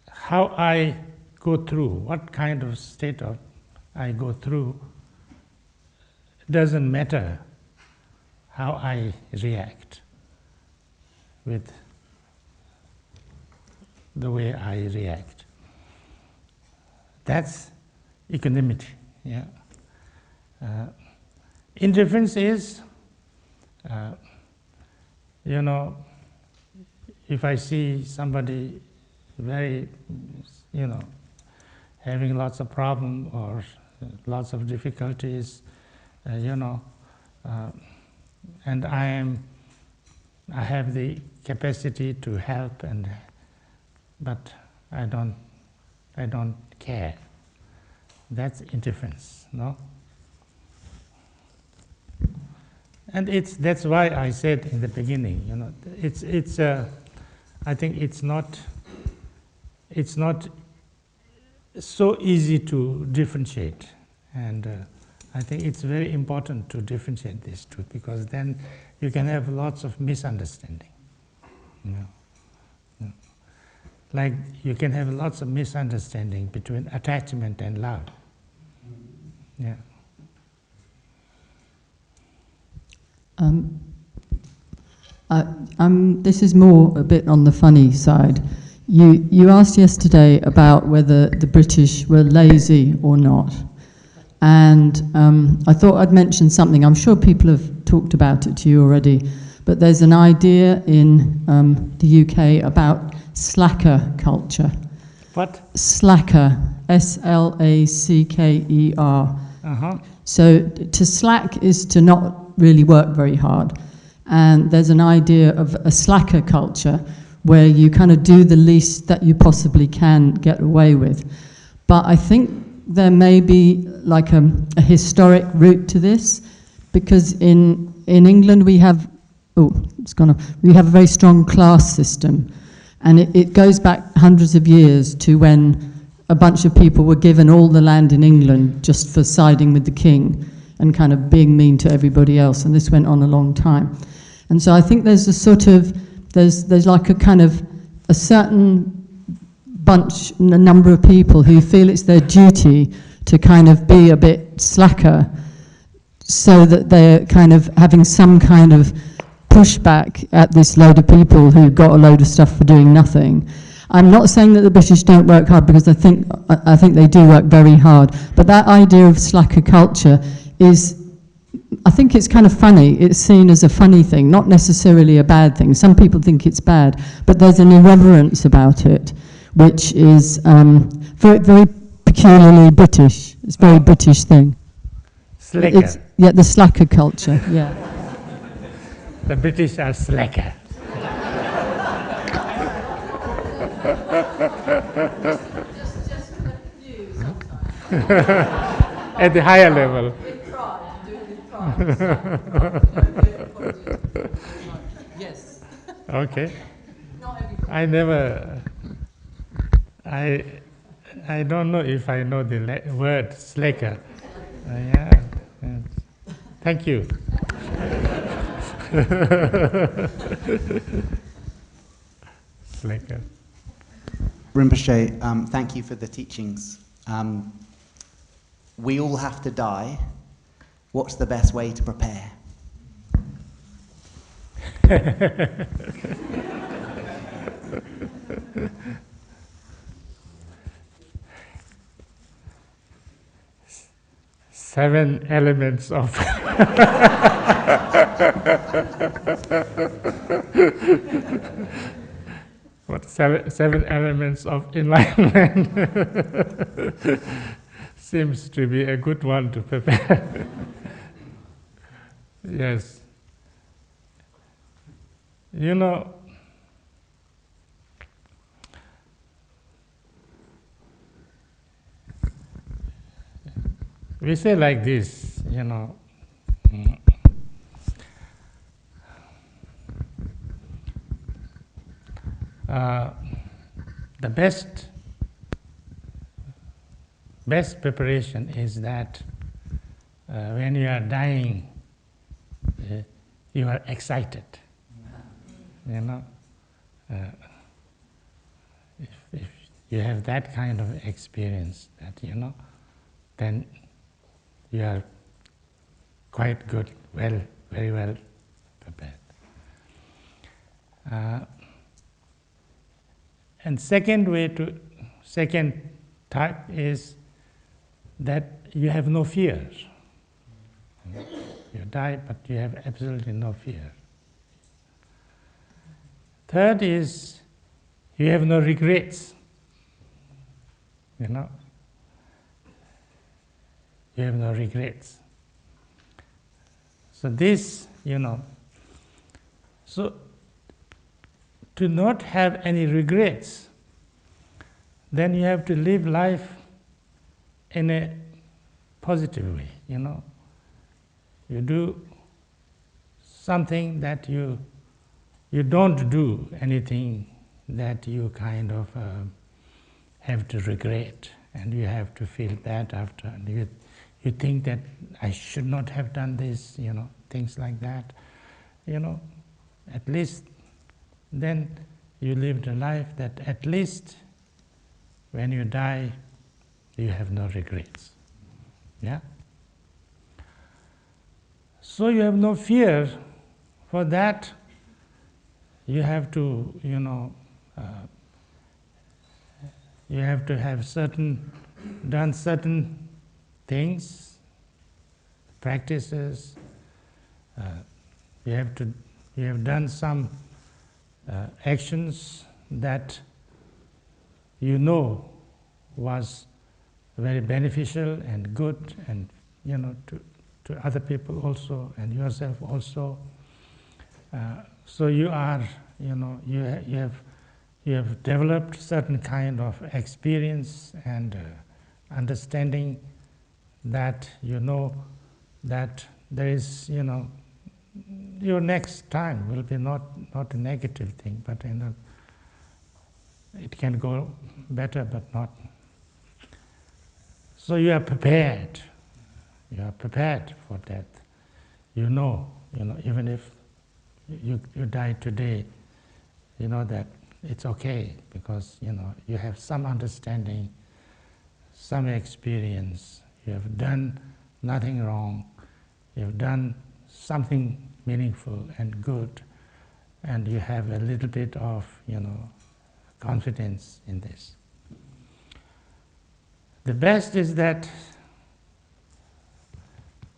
How I go through, what kind of state of I go through, doesn't matter how I react with the way I react. That's equanimity. Yeah. Indifference is, if I see somebody very, having lots of problems or lots of difficulties, and I have the capacity to help, but I don't care. That's indifference, no? And that's why I said in the beginning, I think it's not so easy to differentiate, and I think it's very important to differentiate these two, because then you can have lots of misunderstanding. Like you can have lots of misunderstanding between attachment and love. Yeah. This is more a bit on the funny side. You asked yesterday about whether the British were lazy or not. And I thought I'd mention something. I'm sure people have talked about it to you already. But there's an idea in the UK about slacker culture. What? Slacker. S-L-A-C-K-E-R. Uh-huh. So to slack is to not really work very hard. And there's an idea of a slacker culture where you kind of do the least that you possibly can get away with. But I think there may be like a historic root to this, because in England we have, we have a very strong class system. And it goes back hundreds of years to when a bunch of people were given all the land in England just for siding with the king and kind of being mean to everybody else, and this went on a long time. And so I think there's a sort of, there's like a kind of a certain bunch, a number of people who feel it's their duty to kind of be a bit slacker so that they're kind of having some kind of pushback at this load of people who got a load of stuff for doing nothing. I'm not saying that the British don't work hard, because I think they do work very hard. But that idea of slacker culture is, I think it's kind of funny. It's seen as a funny thing, not necessarily a bad thing. Some people think it's bad, but there's an irreverence about it, which is very, very peculiarly British. It's a very British thing. Slacker. Yeah, the slacker culture, yeah. The British are slacker. At the higher level. Yes. Okay. I don't know if I know the word slacker. Yeah. Thank you. Slacker. Rinpoche, thank you for the teachings. We all have to die. What's the best way to prepare? Seven elements of seven elements of enlightenment seems to be a good one to prepare. Yes. You know, we say like this, you know, the best preparation is that when you are dying, you are excited. You know, if you have that kind of experience, that then you are quite good, very well prepared. And second type is that you have no fear. You die, but you have absolutely no fear. Third is you have no regrets. You have no regrets. So this, so to not have any regrets, then you have to live life in a positive way, You do something that you don't do anything that you kind of have to regret, and you have to feel bad after, and you think that I should not have done this, things like that. At least then you lived a life that at least when you die, you have no regrets. Yeah? So you have no fear. For that, you have to, you have to have done certain things, practices. You have done some actions that you know was very beneficial and good, and to other people also and yourself also. So you are, you have developed certain kind of experience and understanding that you know that there is, your next time will be not a negative thing, but it can go better, but not. So you are prepared. You are prepared for death. You know, even if you die today, you know that it's okay, because you have some understanding, some experience. You have done nothing wrong. You have done something meaningful and good, and you have a little bit of confidence in this. The best is that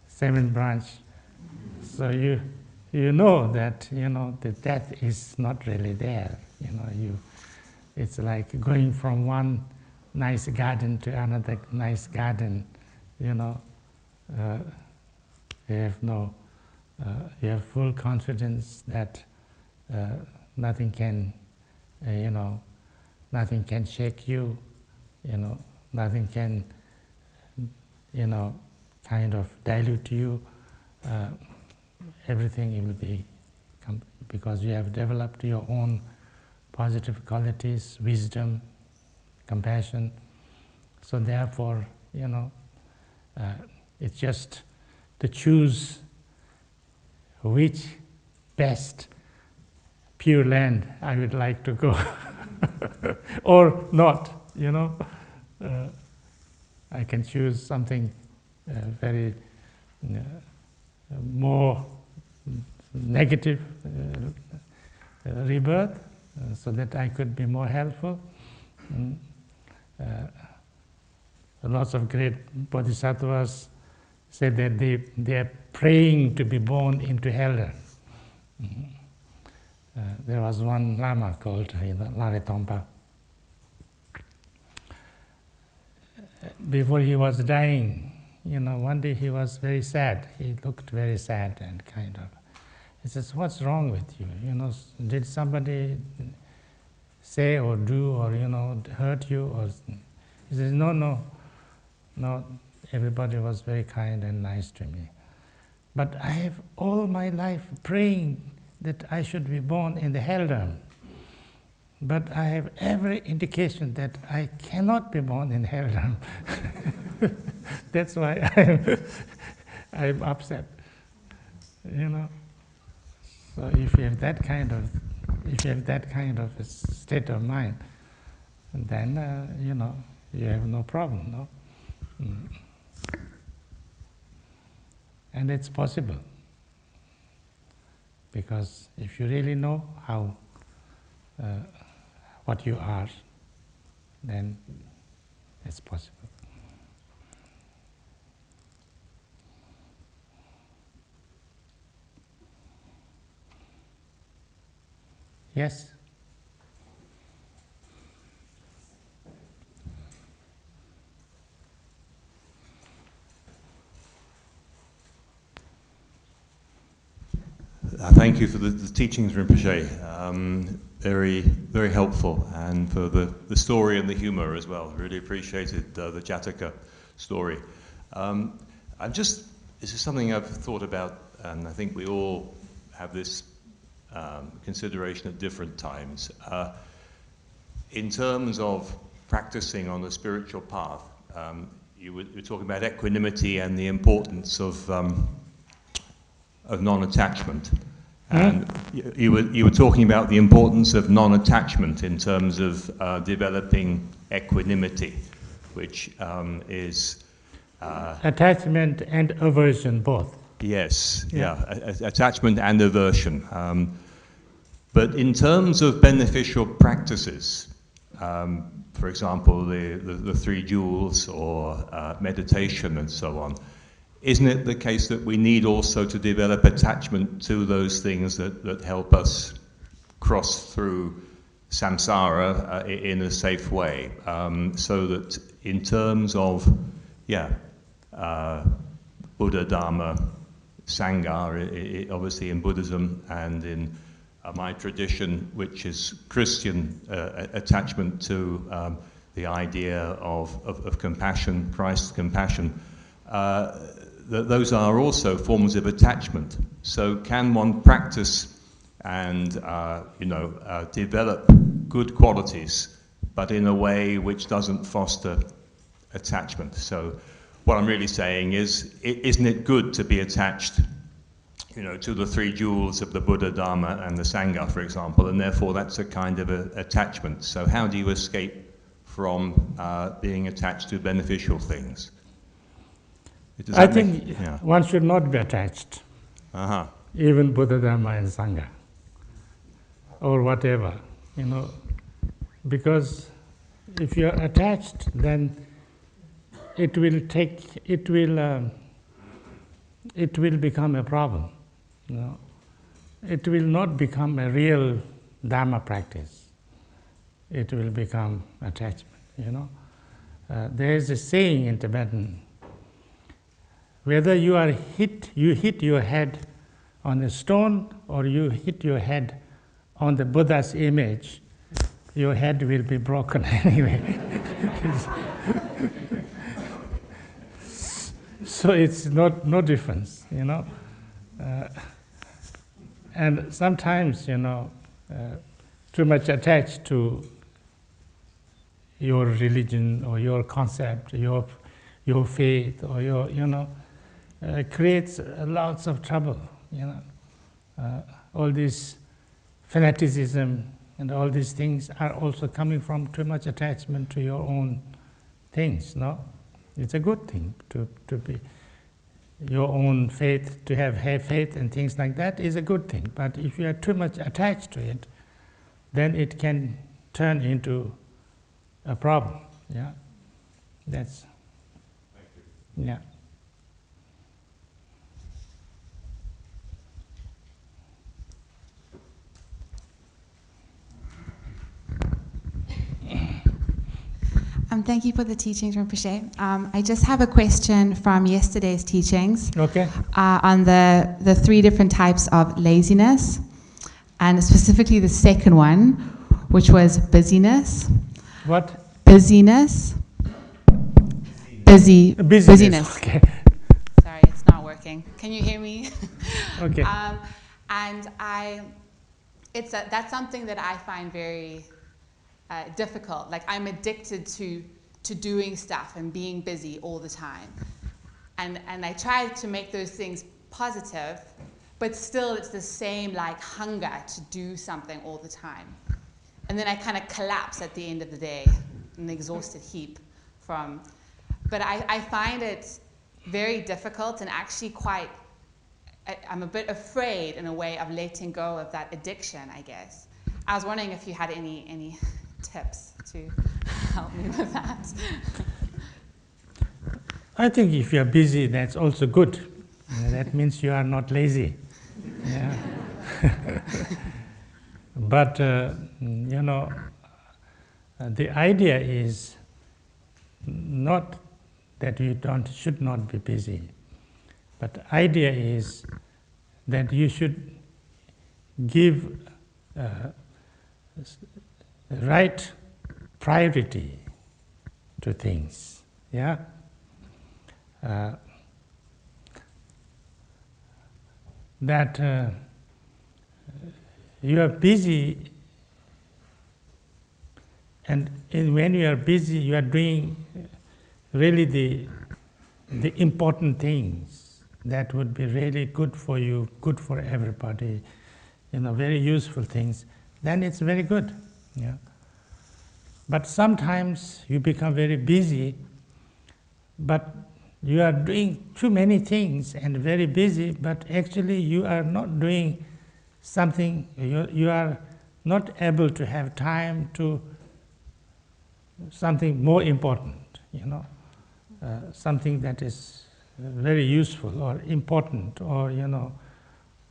seventh branch. So you know that the death is not really there. It's like going from one nice garden to another nice garden. You have full confidence that nothing can shake you. Nothing can kind of dilute you. Everything will be because you have developed your own positive qualities, wisdom, compassion. So therefore, it's just to choose which best pure land I would like to go, or not. I can choose something very more negative rebirth, so that I could be more helpful. Lots of great bodhisattvas say that they are praying to be born into hell. There was one Lama called Laretompa. Before he was dying, one day he was very sad. He looked very sad and kind of. He says, "What's wrong with you? Did somebody say or do or hurt you?" Or he says, "No. Everybody was very kind and nice to me. But I have all my life praying that I should be born in the hell realm. But I have every indication that I cannot be born in hell realm. That's why I'm upset." So if you have that kind of a state of mind, then you have no problem, no. And it's possible, because if you really know how what you are, then it's possible. Yes? Thank you for the teachings, Rinpoche. Very, very helpful, and for the story and the humor as well. Really appreciated the Jataka story. This is something I've thought about, and I think we all have this consideration at different times. In terms of practicing on the spiritual path, you were talking about equanimity and the importance of non-attachment. And you were talking about the importance of non-attachment in terms of developing equanimity, which is... attachment and aversion, both. Yes, Yeah. attachment and aversion. But in terms of beneficial practices, for example, the three jewels or meditation and so on, isn't it the case that we need also to develop attachment to those things that help us cross through samsara in a safe way? So that in terms of, Buddha, Dharma, Sangha, obviously in Buddhism, and in my tradition, which is Christian, attachment to the idea of compassion, Christ's compassion, those are also forms of attachment. So can one practice and develop good qualities, but in a way which doesn't foster attachment? So what I'm really saying is, isn't it good to be attached, to the three jewels of the Buddha, Dharma, and the Sangha, for example, and therefore that's a kind of attachment. So how do you escape from being attached to beneficial things? I think one should not be attached, even Buddha, Dharma, and Sangha, or whatever, because if you're attached, then it will become a problem. It will not become a real Dharma practice. It will become attachment. There is a saying in Tibetan: whether you hit your head on a stone or you hit your head on the Buddha's image, your head will be broken anyway. So it's no difference, and sometimes, too much attached to your religion or your concept, your faith, or your, creates lots of trouble, all this fanaticism and all these things are also coming from too much attachment to your own things, no? It's a good thing to be your own faith, to have faith and things like that is a good thing. But if you are too much attached to it, then it can turn into a problem. Yeah, that's. Thank you. Yeah. Thank you for the teachings, Rinpoche. I just have a question from yesterday's teachings. Okay. On the three different types of laziness, and specifically the second one, which was busyness. What? Busyness. Busyness. Okay. Sorry, it's not working. Can you hear me? Okay. And that's something that I find very difficult. Like, I'm addicted to doing stuff and being busy all the time. And I try to make those things positive, but still it's the same like hunger to do something all the time. And then I kind of collapse at the end of the day, an exhausted heap from. But I find it very difficult and actually I'm a bit afraid in a way of letting go of that addiction, I guess. I was wondering if you had any tips to help me with that. I think if you are busy, that's also good. That means you are not lazy. Yeah. But the idea is not that you should not be busy, but the idea is that you should give right priority to things. Yeah. That you are busy, and when you are busy, you are doing really the important things that would be really good for you, good for everybody, very useful things. Then it's very good. Yeah. But sometimes you become very busy, but you are doing too many things and very busy, but actually you are not doing something, you are not able to have time to something more important, something that is very useful or important, or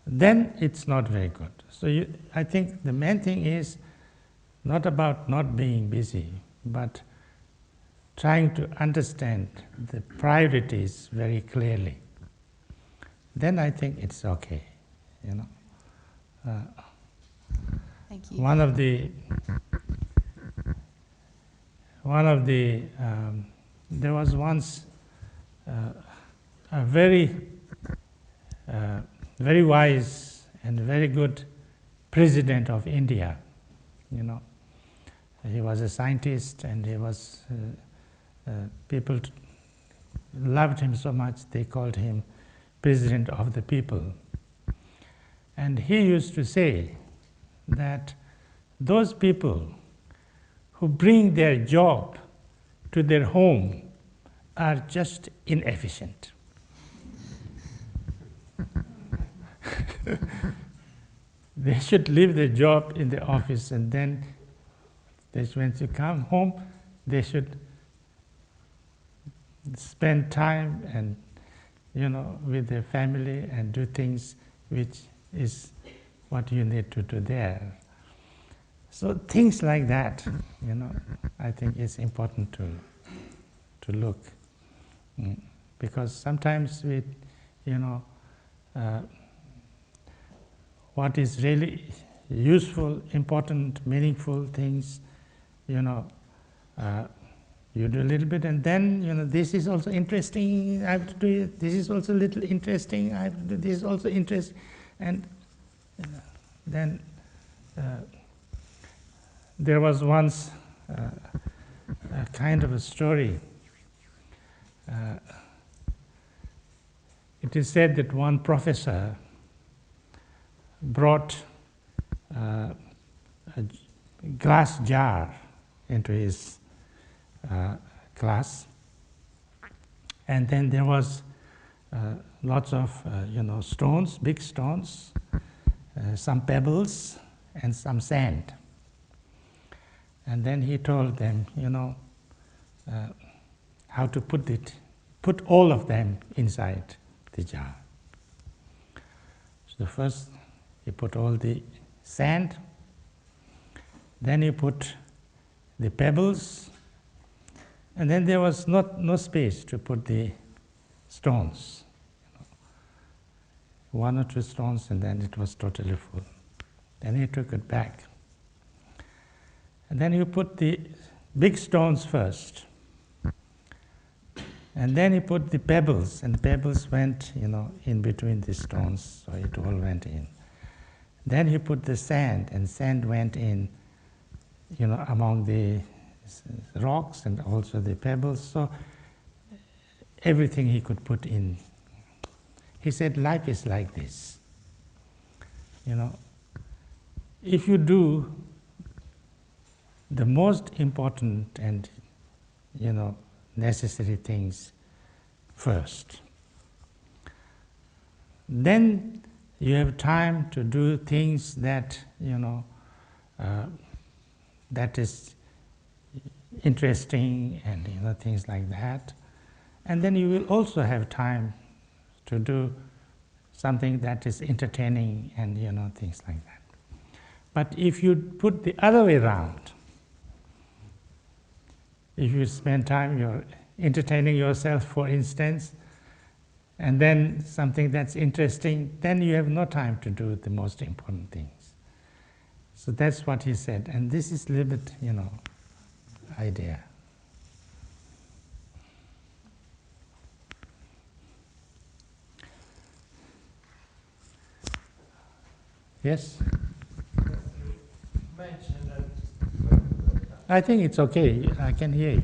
then it's not very good. So I think the main thing is not about not being busy, but trying to understand the priorities very clearly. Then I think it's okay, Thank you. One of the there was once a very very wise and very good president of India. He was a scientist, and he was people loved him so much they called him President of the People. And he used to say that those people who bring their job to their home are just inefficient. They should leave their job in the office, and then when they come home, they should spend time and with their family and do things which is what you need to do there. So things like that, I think it's important to look, because sometimes we, what is really useful, important, meaningful things, you do a little bit, and then this is also interesting, I have to do it. This is also a little interesting, I have to do this, is also interesting, and then there was once a kind of a story. It is said that one professor brought a glass jar into his class, and then there was lots of stones, big stones, some pebbles, and some sand. And then he told them, how to put all of them inside the jar. So first he put all the sand, then he put the pebbles, and then there was no space to put the stones. One or two stones, and then it was totally full. Then he took it back. And then he put the big stones first. And then he put the pebbles, and the pebbles went, in between the stones, so it all went in. Then he put the sand, and sand went in, among the rocks and also the pebbles, so everything he could put in. He said, life is like this. If you do the most important and, necessary things first, then you have time to do things that, that is interesting and things like that. And then you will also have time to do something that is entertaining and things like that. But if you put the other way around, if you spend time you're entertaining yourself, for instance, and then something that's interesting, then you have no time to do the most important things. So that's what he said, and this is a little bit, idea. Yes? I think it's okay. I can hear you.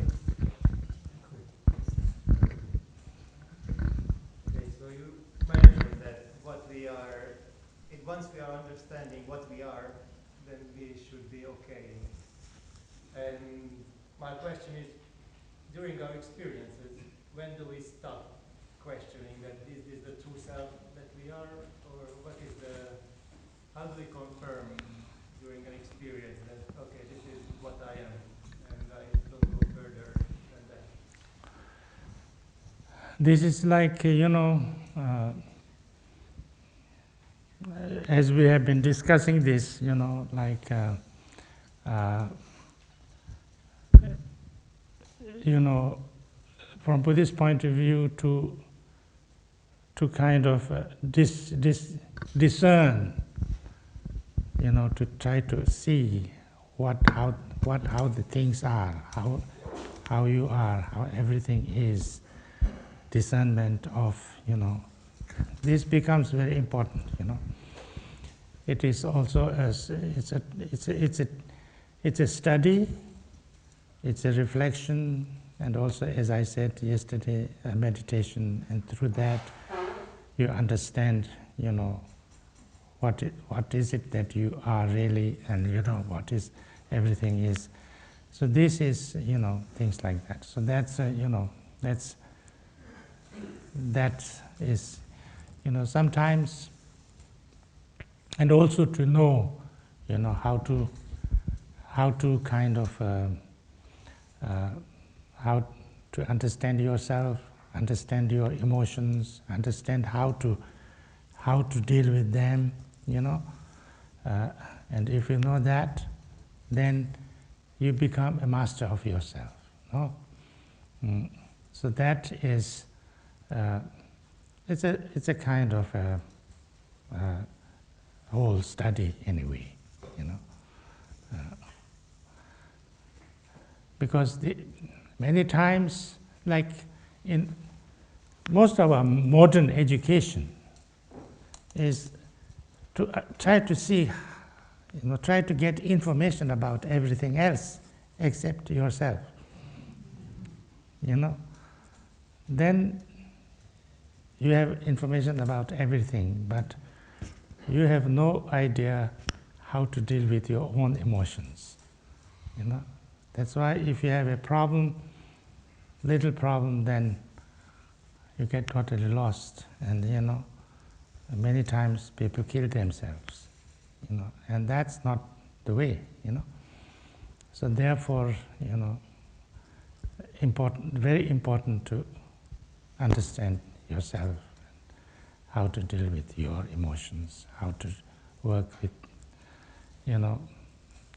Okay, so you mentioned that once we are understanding what we are, then we should be okay. And my question is, during our experiences, when do we stop questioning that is this the true self that we are, or what is the, how do we confirm during an experience that, okay, this is what I am, and I don't go further than that? This is like, as we have been discussing this, from Buddhist point of view, to kind of discern, to try to see how the things are, how you are, how everything is. Discernment of, this becomes very important. It is also it's a study, it's a reflection, and also, as I said yesterday, a meditation. And through that, you understand, what is it that you are really, and what is everything is. So this is, things like that. So that's that is, sometimes, and also to know, how to kind of how to understand yourself, understand your emotions, understand how to deal with them, and if you know that, then you become a master of yourself. No? So that is. It's a kind of a whole study anyway, because many times, like in most of our modern education, is to try to see, try to get information about everything else except yourself. Then you have information about everything, but you have no idea how to deal with your own emotions. That's why if you have a problem, little problem, then you get totally lost. And many times people kill themselves. And that's not the way. So therefore, very important to understand yourself, how to deal with your emotions, how to work with,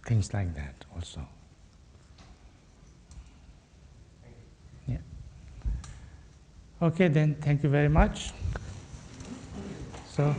things like that also. Yeah. Okay, then, thank you very much. So.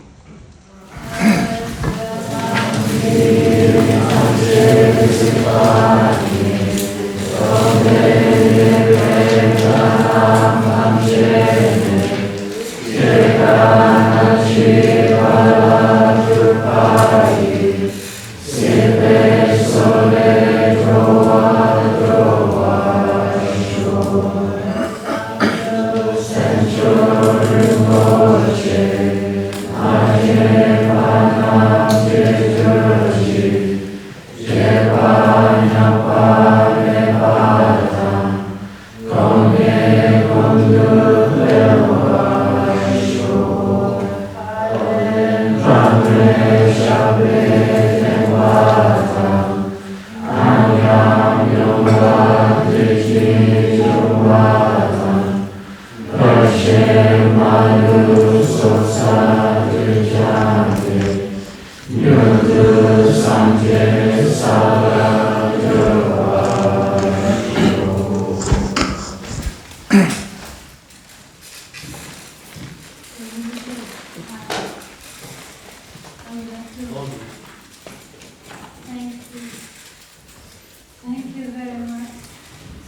Thank you very much.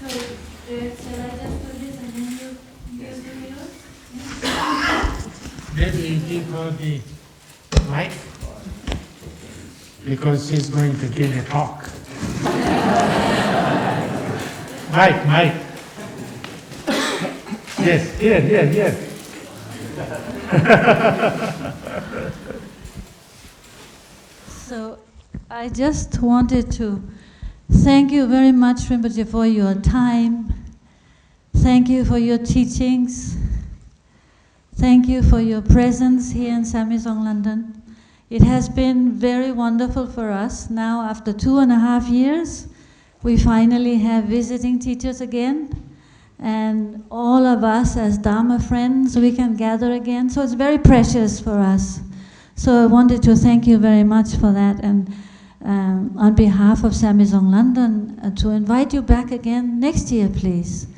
So, shall I just do this and then you do yours? Maybe you give her the mic, because she's going to give a talk. Mic. Yes, here. So, I just wanted to thank you very much, Rinpoche, for your time. Thank you for your teachings. Thank you for your presence here in Samye Dzong London. It has been very wonderful for us. Now, after 2.5 years, we finally have visiting teachers again. And all of us as Dharma friends, we can gather again. So it's very precious for us. So I wanted to thank you very much for that. And on behalf of Samye Dzong London, to invite you back again next year, please.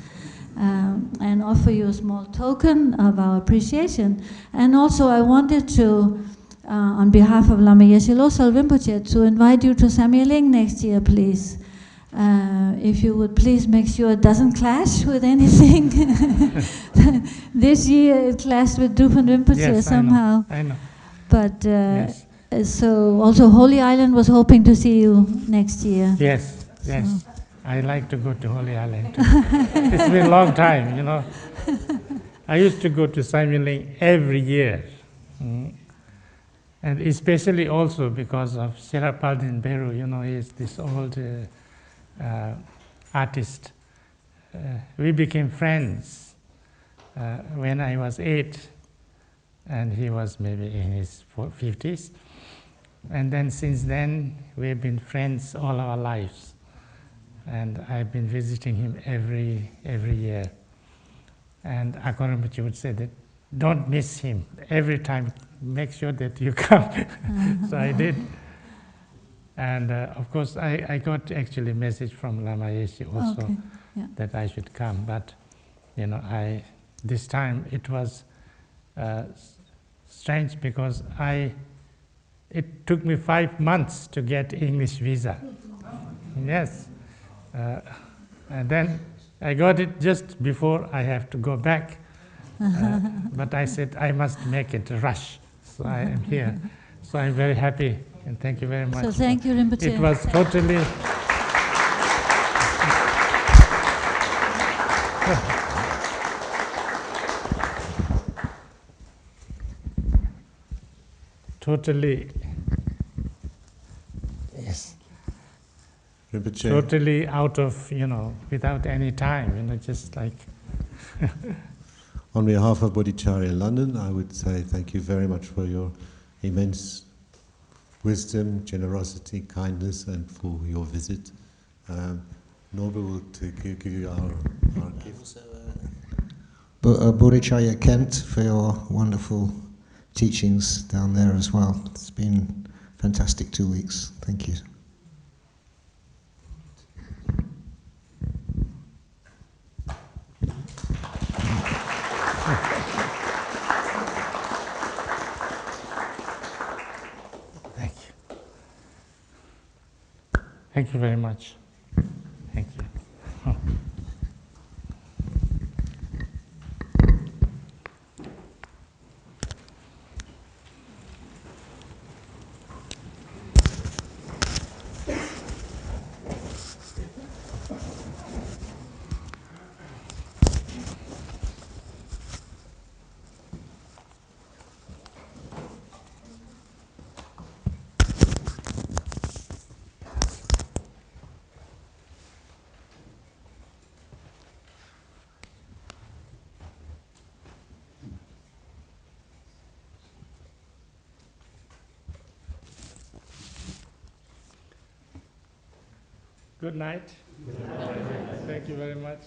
And offer you a small token of our appreciation. And also I wanted to, on behalf of Lama Yeshe Losal Rinpoche, to invite you to Samye Ling next year, please. If you would please make sure it doesn't clash with anything. This year it clashed with Drupal Rinpoche, yes, somehow. I know. But Yes. so also Holy Island was hoping to see you next year. Yes, yes. I like to go to Holy Island too. It's been a long time, you know. I used to go to Samye Ling every year. And especially also because of Sherapaldin Beru, you know, he is this old artist. We became friends when I was 8, and he was maybe in his 50s. And then since then, we've been friends all our lives. And I've been visiting him every year. And Akon Rinpoche would say that, don't miss him. Every time, make sure that you come. So I did. And of course, I got actually a message from Lama Yeshe also, Okay. Yeah. that I should come. But, you know, this time it was strange because it took me 5 months to get English visa. Yes. And then I got it just before I have to go back. But I said, I must make it a rush. So I am here. So I'm very happy, and thank you very much. So thank you, Rinpoche. It was totally... totally... Yes. Rinpoche. Totally out of, you know, without any time, you know, just like... On behalf of Bodhicharya London, I would say thank you very much for your immense wisdom, generosity, kindness, and for your visit. Norbert will give you our gift. Bodhicharya Kent, for your wonderful teachings down there as well. It's been fantastic 2 weeks. Thank you. Thank you. Thank you very much. Thank you. Good night. Thank you very much.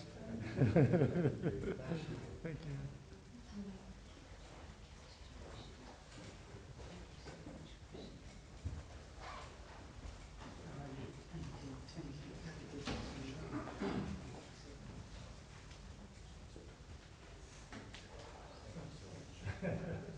Thank you. Thank you.